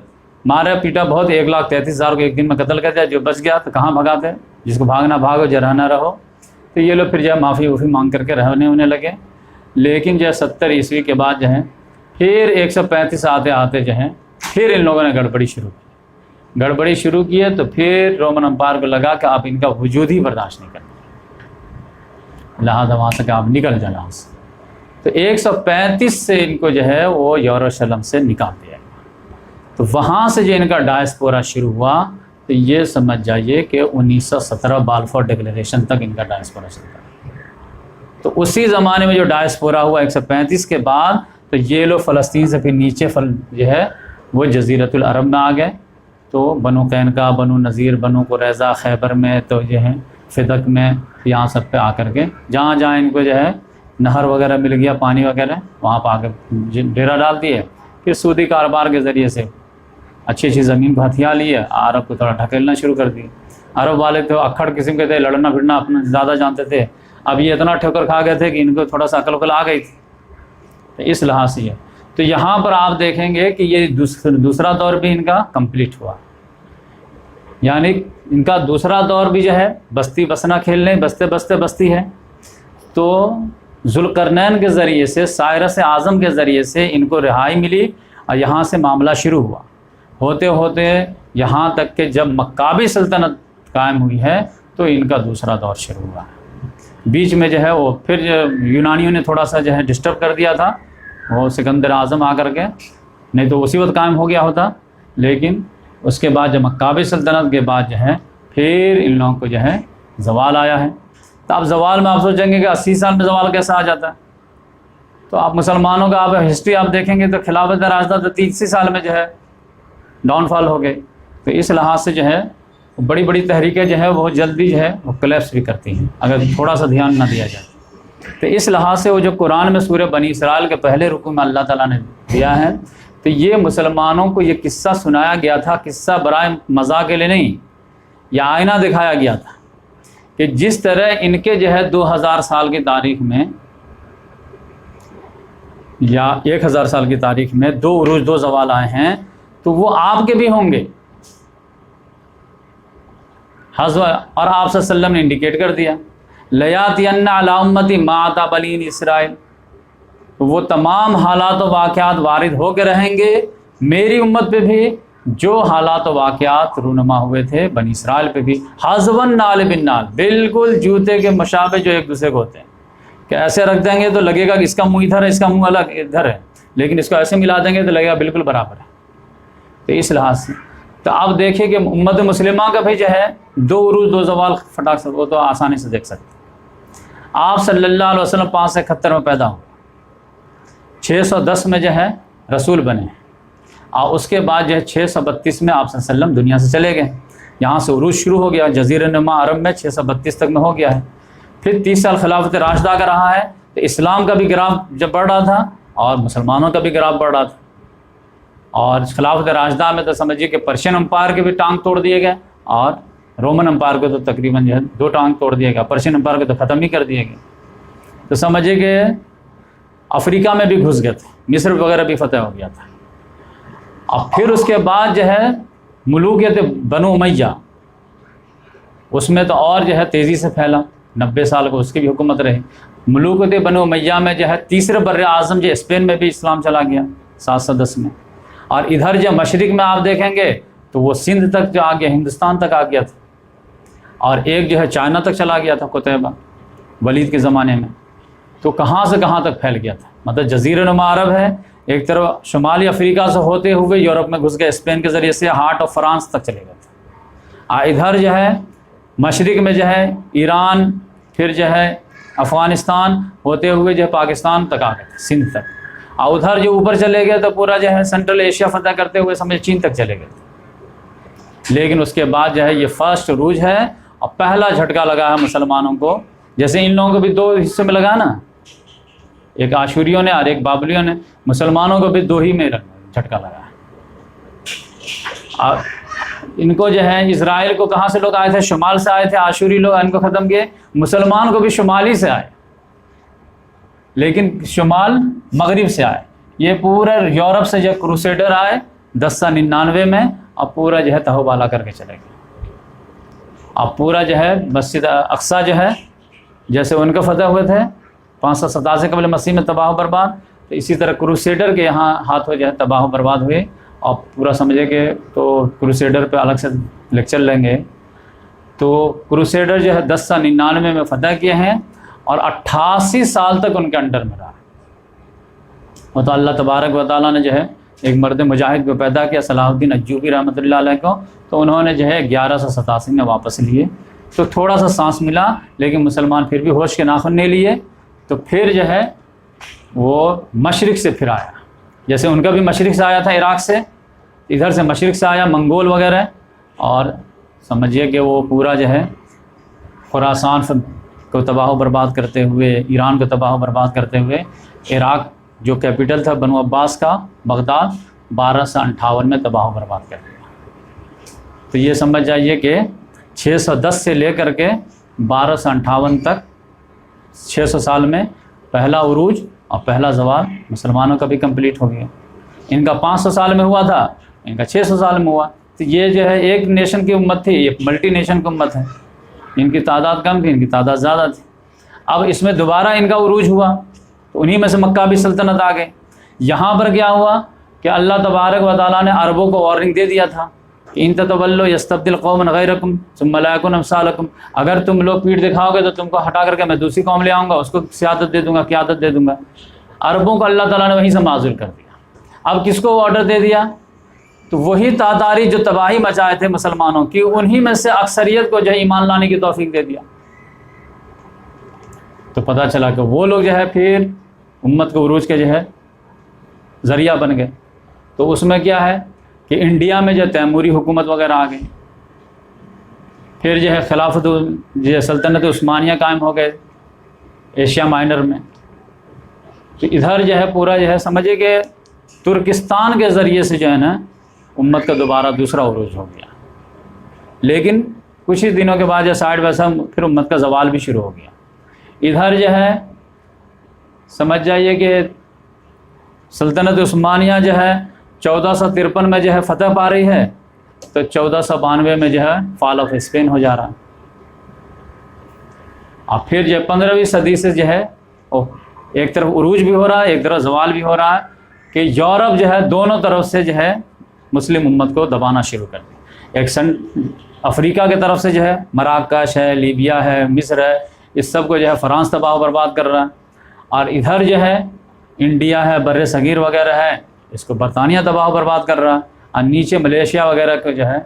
مارا پیٹا بہت. 1,33,000 کو ایک دن میں قتل کر دیا. جو بچ گیا تو کہاں بھگاتے؟ جس کو بھاگنا بھاگو، جو رہنا رہو. تو یہ لوگ پھر جو ہے معافی مانگ کر کے رہنے ہونے لگے. لیکن جو ہے 70 عیسوی کے بعد جو ہے پھر 135 آتے جو ہے پھر ان لوگوں نے گڑبڑی شروع کی ہے. تو پھر رومن امپائر کو لگا کہ آپ ان کا وجود ہی برداشت نہیں کرتے، لہٰذا وہاں سے کہ آپ نکل جائیں یہاں سے. تو 135 سے ان کو جو ہے وہ یروشلم سے نکال دیا گیا. تو وہاں سے جو ان کا ڈائسپورا شروع ہوا تو یہ سمجھ جائیے کہ 1917 بالفور ڈکلیریشن تک ان کا ڈائسپورا شروع ہوا. تو اسی زمانے میں جو ڈائسپورا ہوا 135 کے بعد، تو یہ لوگ فلسطین سے پھر نیچے جو ہے وہ جزیرۃ العرب میں آ گئے. تو بنو قینقاع، بنو نذیر، بنو قریظہ، خیبر میں، تو جو ہے فدق میں، یہاں سب پہ آ کر کے جہاں جہاں ان کو جو ہے نہر وغیرہ مل گیا، پانی وغیرہ، وہاں پہ آ کے ڈیرا ڈال دیے. پھر سودی کاروبار کے ذریعے سے اچھی زمین کو ہتھیا لیے، عرب کو تھوڑا ڈھکیلنا شروع کر دیے. عرب والے تو اکھڑ قسم کے تھے، لڑنا پھرنا اپنا زیادہ جانتے تھے. اب یہ اتنا ٹھوکر کھا گئے تھے کہ ان کو تھوڑا سا عقل وقل آ گئی تھی. تو اس لحاظ سے تو یہاں پر آپ دیکھیں گے کہ یہ دوسرا دور بھی ان کا کمپلیٹ ہوا. یعنی ان کا دوسرا دور بھی جو ہے بستی بسنا کھیلنے، بستے بستی ہے. تو ذوالقرنین کے ذریعے سے، سائرس اعظم کے ذریعے سے ان کو رہائی ملی اور یہاں سے معاملہ شروع ہوا. ہوتے ہوتے یہاں تک کہ جب مکابی سلطنت قائم ہوئی ہے تو ان کا دوسرا دور شروع ہوا. بیچ میں جو ہے وہ پھر یونانیوں نے تھوڑا سا جو ہے ڈسٹرب کر دیا تھا. وہ سکندر اعظم آ کر کے، نہیں تو اسی وقت قائم ہو گیا ہوتا، لیکن اس کے بعد جب مکابی سلطنت کے بعد جو ہے پھر ان لوگوں کو جو ہے زوال آیا ہے۔ تو اب زوال میں آپ سوچیں گے کہ 80 سال میں زوال کیسا آ جاتا ہے؟ تو آپ مسلمانوں کا آپ ہسٹری آپ دیکھیں گے تو خلافت راشدہ تو 30 سال میں جو ہے ڈاؤن فال ہو گئی۔ تو اس لحاظ سے جو ہے بڑی بڑی تحریکیں جو ہے بہت جلدی جو ہے وہ کلیپس بھی کرتی ہیں اگر تھوڑا سا دھیان نہ دیا جائے۔ تو اس لحاظ سے وہ جو قرآن میں سورہ بنی اسرائیل کے پہلے رکوع میں اللہ تعالیٰ نے دیا ہے، تو یہ مسلمانوں کو یہ قصہ سنایا گیا تھا، قصہ برائے مزاح کے لیے نہیں، یہ آئینہ دکھایا گیا تھا کہ جس طرح ان کے جو ہے 2000 سال کی تاریخ میں یا 1000 سال کی تاریخ میں 2 عروج 2 زوال آئے ہیں، تو وہ آپ کے بھی ہوں گے۔ اور آپ صلی اللہ علیہ وسلم نے انڈیکیٹ کر دیا لَيَأْتِيَنَّ عَلَىٰ أُمَّتِي مَا أَتَىٰ بَنِي إِسرائیل، وہ تمام حالات و واقعات وارد ہو کے رہیں گے میری امت پہ بھی جو حالات و واقعات رونما ہوئے تھے بنی اسرائیل پہ بھی، حَذْوَ النَّعْلِ بِالنَّعْلِ، بالکل جوتے کے مشابہ جو ایک دوسرے کو ہوتے ہیں، کہ ایسے رکھ دیں گے تو لگے گا کہ اس کا منہ ادھر ہے، اس کا منہ الگ ادھر ہے، لیکن اس کو ایسے ملا دیں گے تو لگے گا بالکل برابر ہے۔ تو اس لحاظ سے تو آپ دیکھیں کہ امت مسلمہ کا بھی جو ہے 2 عروج 2 زوال فٹاک سے وہ تو آسانی سے دیکھ سکتے ہیں۔ آپ صلی اللہ علیہ وسلم 571 میں پیدا ہوئے، 610 میں جو ہے رسول بنے، اور اس کے بعد جو ہے 632 میں آپ صلی اللہ علیہ وسلم دنیا سے چلے گئے۔ یہاں سے عروج شروع ہو گیا جزیرہ نما عرب میں 632 تک میں ہو گیا ہے۔ پھر 30 سال خلافت راشدہ کا رہا ہے، تو اسلام کا بھی گراف جب بڑھ رہا تھا اور مسلمانوں کا بھی گراف بڑھ رہا تھا، اور خلافت راشدہ میں تو سمجھیے کہ پرشین امپائر کے بھی ٹانگ توڑ دیے گئے، اور رومن امپائر کو تو تقریباً جو ہے 2 ٹانگ توڑ دیا گیا، پرشین امپائر کو تو ختم ہی کر دیے گئے۔ تو سمجھیے کہ افریقہ میں بھی گھس گئے تھے، مصر وغیرہ بھی فتح ہو گیا تھا۔ اور پھر اس کے بعد جو ہے ملوکیت بنو امیہ، اس میں تو اور جو ہے تیزی سے پھیلا، 90 سال کو اس کی بھی حکومت رہی۔ ملوکیت بنو امیہ میں جو ہے تیسرے بر اعظم جو اسپین میں بھی اسلام چلا گیا 710 میں، اور ادھر جو مشرق میں آپ دیکھیں گے تو وہ سندھ تک جو آ گیا، ہندوستان تک آ گیا تھا، اور ایک جو ہے چائنا تک چلا گیا تھا قطبہ ولید کے زمانے میں۔ تو کہاں سے کہاں تک پھیل گیا تھا، مطلب جزیرہ نما عرب ہے، ایک طرف شمالی افریقہ سے ہوتے ہوئے یورپ میں گھس گئے، اسپین کے ذریعے سے ہارٹ آف فرانس تک چلے گئے تھے۔ ادھر جو ہے مشرق میں جو ہے ایران، پھر جو ہے افغانستان ہوتے ہوئے جو ہے پاکستان تک آ گئے تھے، سندھ تک، اور ادھر جو اوپر چلے گئے تو پورا جو ہے سینٹرل ایشیا فتح کرتے ہوئے سمجھ چین تک چلے گئے تھے۔ لیکن اس کے بعد جو ہے یہ فرسٹ عروج ہے، اور پہلا جھٹکا لگا ہے مسلمانوں کو، جیسے ان لوگوں کو بھی 2 حصوں میں لگا نا، ایک آشوریوں نے اور ایک بابلیوں نے، مسلمانوں کو بھی 2 ہی میں جھٹکا لگا ہے۔ اور ان کو جو ہے اسرائیل کو کہاں سے لوگ آئے تھے؟ شمال سے آئے تھے، آشوری لوگ ان کو ختم کیے، مسلمان کو بھی شمالی سے آئے، لیکن شمال مغرب سے آئے۔ یہ پورا یورپ سے جو کروسیڈر آئے 1099 میں، اور پورا جو ہے تہو بالا کر کے چلے گئے، اور پورا جو ہے مسجد اقصیٰ جو ہے جیسے ان کا فتح ہوئے تھے 587 قبل مسیح میں تباہ و برباد، تو اسی طرح کروسیڈر کے یہاں ہاتھوں جو ہے تباہ و برباد ہوئے۔ اور پورا سمجھے کہ تو کروسیڈر پہ الگ سے لیکچر لیں گے۔ تو کروسیڈر جو ہے 1099 میں فتح کیے ہیں، اور 88 سال تک ان کے انڈر میں رہا۔ وہ تو اللہ تبارک و تعالیٰ نے جو ہے ایک مرد مجاہد کو پیدا کیا، صلاح الدین ایوبی رحمۃ اللہ علیہ کو، تو انہوں نے جو ہے 1187 میں واپس لیے، تو تھوڑا سا سانس ملا، لیکن مسلمان پھر بھی ہوش کے ناخن نہیں لیے۔ تو پھر جو ہے وہ مشرق سے پھر آیا، جیسے ان کا بھی مشرق سے آیا تھا عراق سے، ادھر سے مشرق سے آیا منگول وغیرہ، اور سمجھیے کہ وہ پورا جو ہے خراسان کو تباہ و برباد کرتے ہوئے، ایران کو تباہ و برباد کرتے ہوئے، عراق جو کیپٹل تھا بنو عباس کا بغداد 1258 میں تباہ و برباد کر دیا۔ تو یہ سمجھ جائیے کہ 610 سے لے کر کے 1258 تک 600 سال میں پہلا عروج اور پہلا زوال مسلمانوں کا بھی کمپلیٹ ہو گیا۔ ان کا 500 سال میں ہوا تھا، ان کا 600 سال میں ہوا۔ تو یہ جو ہے ایک نیشن کی امت تھی، یہ ملٹی نیشن کی امت ہے، ان کی تعداد کم تھی، ان کی تعداد زیادہ تھی۔ اب اس میں دوبارہ ان کا عروج ہوا، تو انہی میں سے مکہ بھی سلطنت آ گئی۔ یہاں پر کیا ہوا کہ اللہ تبارک و تعالیٰ نے عربوں کو وارننگ دے دیا تھا کہ ان تتولوا یستبدل قوما غیرکم ثم لا یکون امثالکم، اگر تم لوگ پیٹھ دکھاؤ گے تو تم کو ہٹا کر کے میں دوسری قوم لے آؤں گا، اس کو سیادت دے دوں گا، قیادت دے دوں گا۔ عربوں کو اللہ تعالیٰ نے وہیں سے معذور کر دیا. اب کس کو آرڈر دے دیا؟ تو وہی تاتاری جو تباہی مچائے تھے مسلمانوں کی، انہی میں سے اکثریت کو جو ہے ایمان لانے کی توفیق دے دیا. تو پتہ چلا کہ وہ لوگ جو ہے پھر امت کو عروج کے جو ہے ذریعہ بن گئے. تو اس میں کیا ہے کہ انڈیا میں جو تیموری حکومت وغیرہ آ گئی، پھر جو ہے خلافت جو ہے سلطنت عثمانیہ قائم ہو گئے ایشیا مائنر میں. تو ادھر جو ہے پورا جو ہے سمجھے کہ ترکستان کے ذریعے سے جو ہے نا امت کا دوبارہ دوسرا عروج ہو گیا. لیکن کچھ ہی دنوں کے بعد جو سائڈ ویسا پھر امت کا زوال بھی شروع ہو گیا. ادھر جو ہے سمجھ جائیے کہ سلطنت عثمانیہ جو ہے 1453 میں جو ہے فتح پا رہی ہے، تو 1492 میں جو ہے فال آف اسپین ہو جا رہا. اور پھر جو 15ویں صدی سے جو ہے ایک طرف عروج بھی ہو رہا ہے، ایک طرف زوال بھی ہو رہا ہے کہ یورپ جو ہے دونوں طرف سے جو ہے مسلم امت کو دبانا شروع کر دیا. ایک افریقہ کی طرف سے جو ہے مراکش ہے، لیبیا ہے، مصر ہے، اس سب کو جو ہے فرانس تباہ و برباد کر رہا ہے. اور ادھر جو ہے انڈیا ہے، بر صغیر وغیرہ ہے، اس کو برطانیہ تباہ و برباد کر رہا ہے. اور نیچے ملیشیا وغیرہ کو جو ہے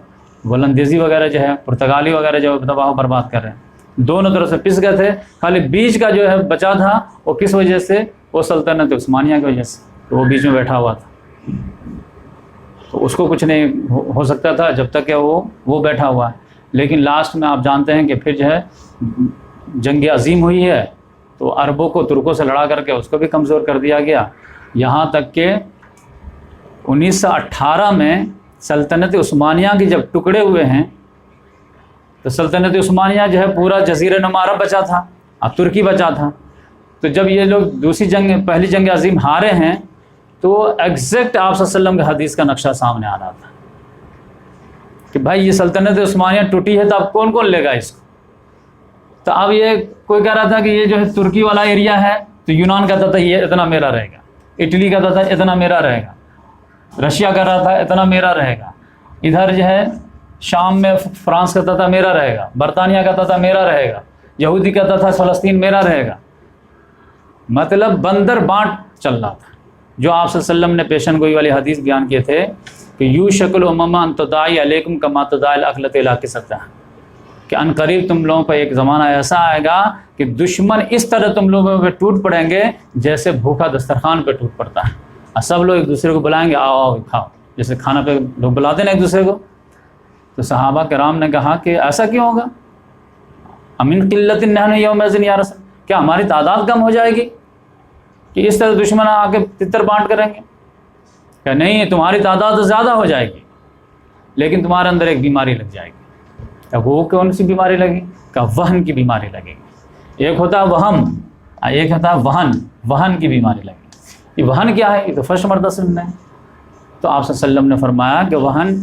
ولندیزی وغیرہ جو ہے پرتگالی وغیرہ جو ہے تباہ و برباد کر رہے ہیں. دونوں طرف سے پس گئے تھے. خالی بیچ کا جو ہے بچا تھا وہ کس وجہ سے؟ وہ سلطنت عثمانیہ کی وجہ سے. تو وہ بیچ میں بیٹھا ہوا تھا، تو اس کو کچھ نہیں ہو سکتا تھا جب تک کہ وہ بیٹھا ہوا ہے. لیکن لاسٹ میں آپ جانتے ہیں کہ پھر جو ہے جنگ عظیم ہوئی ہے، تو عربوں کو ترکوں سے لڑا کر کے اس کو بھی کمزور کر دیا گیا. یہاں تک کہ 1918 میں سلطنت عثمانیہ کی جب ٹکڑے ہوئے ہیں، تو سلطنت عثمانیہ جو ہے پورا جزیرہ نما عرب بچا تھا، اب ترکی بچا تھا. تو جب یہ لوگ پہلی جنگ عظیم ہارے ہیں، تو ایگزیکٹ آپ صلی اللہ علیہ وسلم کے حدیث کا نقشہ سامنے آ رہا تھا کہ بھائی یہ سلطنت عثمانیہ ٹوٹی ہے تو اب کون کون لے گا اس کو. تو اب یہ کوئی کہہ رہا تھا کہ یہ جو ہے ترکی والا ایریا ہے، تو یونان کہتا تھا یہ اتنا میرا رہے گا، اٹلی کہتا تھا اتنا میرا رہے گا، رشیا کہہ رہا تھا اتنا میرا رہے گا. ادھر جو ہے شام میں فرانس کہتا تھا میرا رہے گا، برطانیہ کہتا تھا میرا رہے گا، یہودی کہتا تھا فلسطین میرا رہے گا. مطلب بندر بانٹ چل رہا تھا. جو آپ صلی اللہ علیہ وسلم نے پیشن گوئی والی حدیث بیان کیے تھے کہ یو شکل امما ان تداعی علیکم کما تداعی الاکلۃ الی قصتھا، کہ ان قریب تم لوگوں پہ ایک زمانہ ایسا آئے گا کہ دشمن اس طرح تم لوگوں پہ ٹوٹ پڑیں گے جیسے بھوکا دسترخوان پہ ٹوٹ پڑتا ہے. اور سب لوگ ایک دوسرے کو بلائیں گے، آؤ آؤ کھاؤ، جیسے کھانا پہ لوگ بلاتے ہیں ایک دوسرے کو. تو صحابہ کرام نے کہا کہ ایسا کیوں ہوگا؟ امن قلت نحن یومئذ یا رسول، کیا ہماری تعداد کم ہو جائے گی کہ اس طرح دشمن آ کے تتر بانٹ کریں گے؟ کہ نہیں، تمہاری تعداد زیادہ ہو جائے گی لیکن تمہارے اندر ایک بیماری لگ جائے گی. کہ وہ کون سی بیماری لگی؟ کہ وہن کی بیماری لگے گی. ایک ہوتا ہے وہم، ایک ہوتا ہے وہن کی بیماری لگے گی. یہ وہن کیا ہے؟ یہ تو فرسٹ مرتبہ سننا ہے. تو آپ صلی اللہ علیہ وسلم نے فرمایا کہ وہن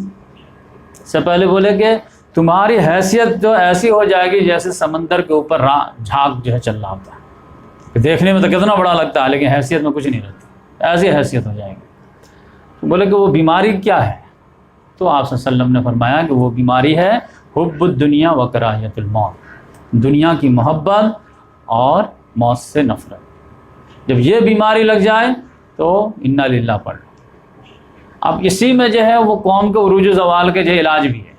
سے پہلے بولے کہ تمہاری حیثیت جو ایسی ہو جائے گی جیسے سمندر کے اوپر جھاگ جو ہے چل رہا ہوتا ہے، کہ دیکھنے میں تو کتنا بڑا لگتا ہے لیکن حیثیت میں کچھ نہیں رہتی، ایسی حیثیت ہو جائے گی. بولے کہ وہ بیماری کیا ہے؟ تو آپ صلی اللہ علیہ وسلم نے فرمایا کہ وہ بیماری ہے حب الدنیا و کراہیت الموت، دنیا کی محبت اور موت سے نفرت. جب یہ بیماری لگ جائے تو انا للہ پڑھ لو. اب اسی میں جو ہے وہ قوم کے عروج و زوال کے جو علاج بھی ہے،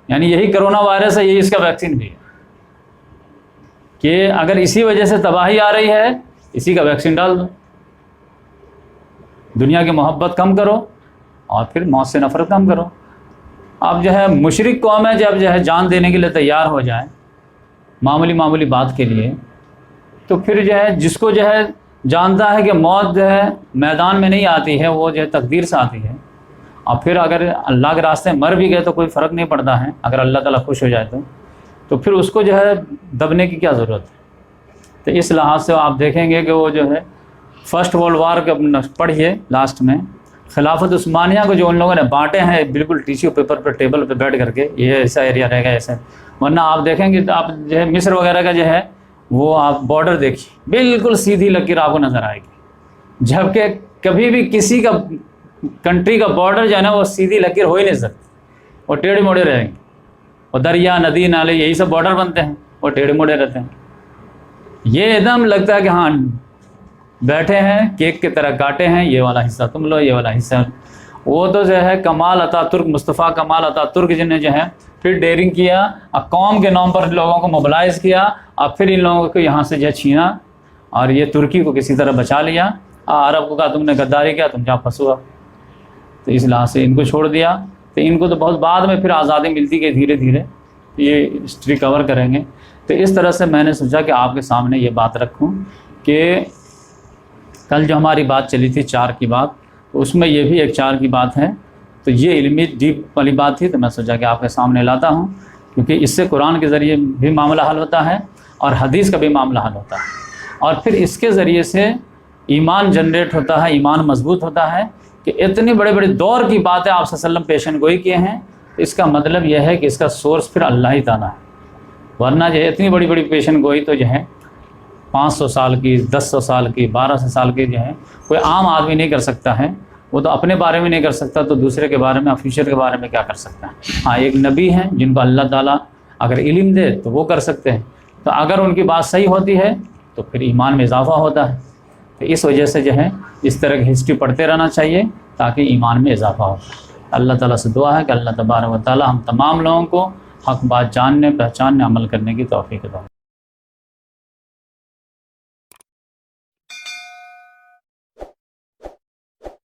یعنی یہی کرونا وائرس ہے، یہی اس کا ویکسین بھی ہے کہ اگر اسی وجہ سے تباہی آ رہی ہے اسی کا ویکسین ڈال دو. دنیا کی محبت کم کرو اور پھر موت سے نفرت کم کرو. اب جو ہے مشرک قومیں جب جو ہے جان دینے کے لیے تیار ہو جائیں معمولی بات کے لیے، تو پھر جو ہے جس کو جو ہے جانتا ہے کہ موت جو ہے میدان میں نہیں آتی ہے، وہ جو ہے تقدیر سے آتی ہے، اور پھر اگر اللہ کے راستے مر بھی گئے تو کوئی فرق نہیں پڑتا ہے اگر اللہ تعالیٰ خوش ہو جائے تو پھر اس کو جو ہے دبنے کی کیا ضرورت ہے. تو اس لحاظ سے آپ دیکھیں گے کہ وہ جو ہے فرسٹ ورلڈ وار کا پڑھیے لاسٹ میں خلافت عثمانیہ کو جو ان لوگوں نے بانٹے ہیں بالکل ٹیشو پیپر پہ ٹیبل پہ بیٹھ کر کے، یہ ایسا ایریا رہے گا ایسا. ورنہ آپ دیکھیں گے تو آپ جو ہے مصر وغیرہ کا جو ہے وہ آپ بارڈر دیکھیے بالکل سیدھی لکیر آپ کو نظر آئے گی، جبکہ کبھی بھی کسی کا کنٹری کا بارڈر جو ہے نا وہ سیدھی لکیر ہو ہی نہیں سکتی، وہ ٹیڑھے موڑے رہیں گے. اور دریا ندی نالے یہی سب بارڈر بنتے ہیں، وہ ٹیڑھے موڑے رہتے ہیں. یہ ایک دم لگتا ہے کہ ہاں بیٹھے ہیں کیک کی طرح کاٹے ہیں، یہ والا حصہ تم لو، یہ والا حصہ۔ وہ تو جو ہے کمال عطا ترک، مصطفیٰ کمال عطا ترک جن نے جو ہے پھر ڈیرنگ کیا اور قوم کے نام پر لوگوں کو موبلائز کیا اور پھر ان لوگوں کو یہاں سے جو ہے چھینا اور یہ ترکی کو کسی طرح بچا لیا۔ عرب کو کہا تم نے غداری کیا، تم جا پھنسوا، تو اس لحاظ سے ان کو چھوڑ دیا۔ تو ان کو تو بہت بعد میں پھر آزادی ملتی گئی دھیرے دھیرے، یہ ہسٹری کور کریں گے۔ تو اس طرح سے میں نے سوچا کہ آپ کے سامنے یہ بات رکھوں کہ کل جو ہماری بات چلی تھی 4 کی بات، اس میں یہ بھی ایک 4 کی بات ہے، تو یہ علمی ڈیپ والی بات تھی، تو میں سوچا کہ آپ کے سامنے لاتا ہوں، کیونکہ اس سے قرآن کے ذریعے بھی معاملہ حل ہوتا ہے اور حدیث کا بھی معاملہ حل ہوتا ہے، اور پھر اس کے ذریعے سے ایمان جنریٹ ہوتا ہے، ایمان مضبوط ہوتا ہے کہ اتنی بڑے بڑے دور کی باتیں آپ صلی اللہ علیہ وسلم پیشن گوئی کیے ہیں، تو اس کا مطلب یہ ہے کہ اس کا سورس پھر اللہ ہی تعالیٰ ہے، ورنہ جو ہے اتنی بڑی بڑی پیشن گوئی تو جو ہے 500 سال کی، 1000 سال کی، 1200 سال کی جو ہے کوئی عام آدمی نہیں کر سکتا ہے۔ وہ تو اپنے بارے میں نہیں کر سکتا تو دوسرے کے بارے میں، فیوچر کے بارے میں کیا کر سکتا ہے؟ ہاں ایک نبی ہیں جن کو اللہ تعالیٰ اگر علم دے تو وہ کر سکتے ہیں، تو اگر ان کی بات صحیح ہوتی ہے تو پھر ایمان میں اضافہ ہوتا ہے۔ تو اس وجہ سے جو ہے اس طرح کی ہسٹری پڑھتے رہنا چاہیے تاکہ ایمان میں اضافہ ہو۔ اللہ تعالیٰ سے دعا ہے کہ اللہ تبارک و تعالیٰ ہم تمام لوگوں کو حق بات جاننے، پہچاننے، عمل کرنے کی توفیق دے۔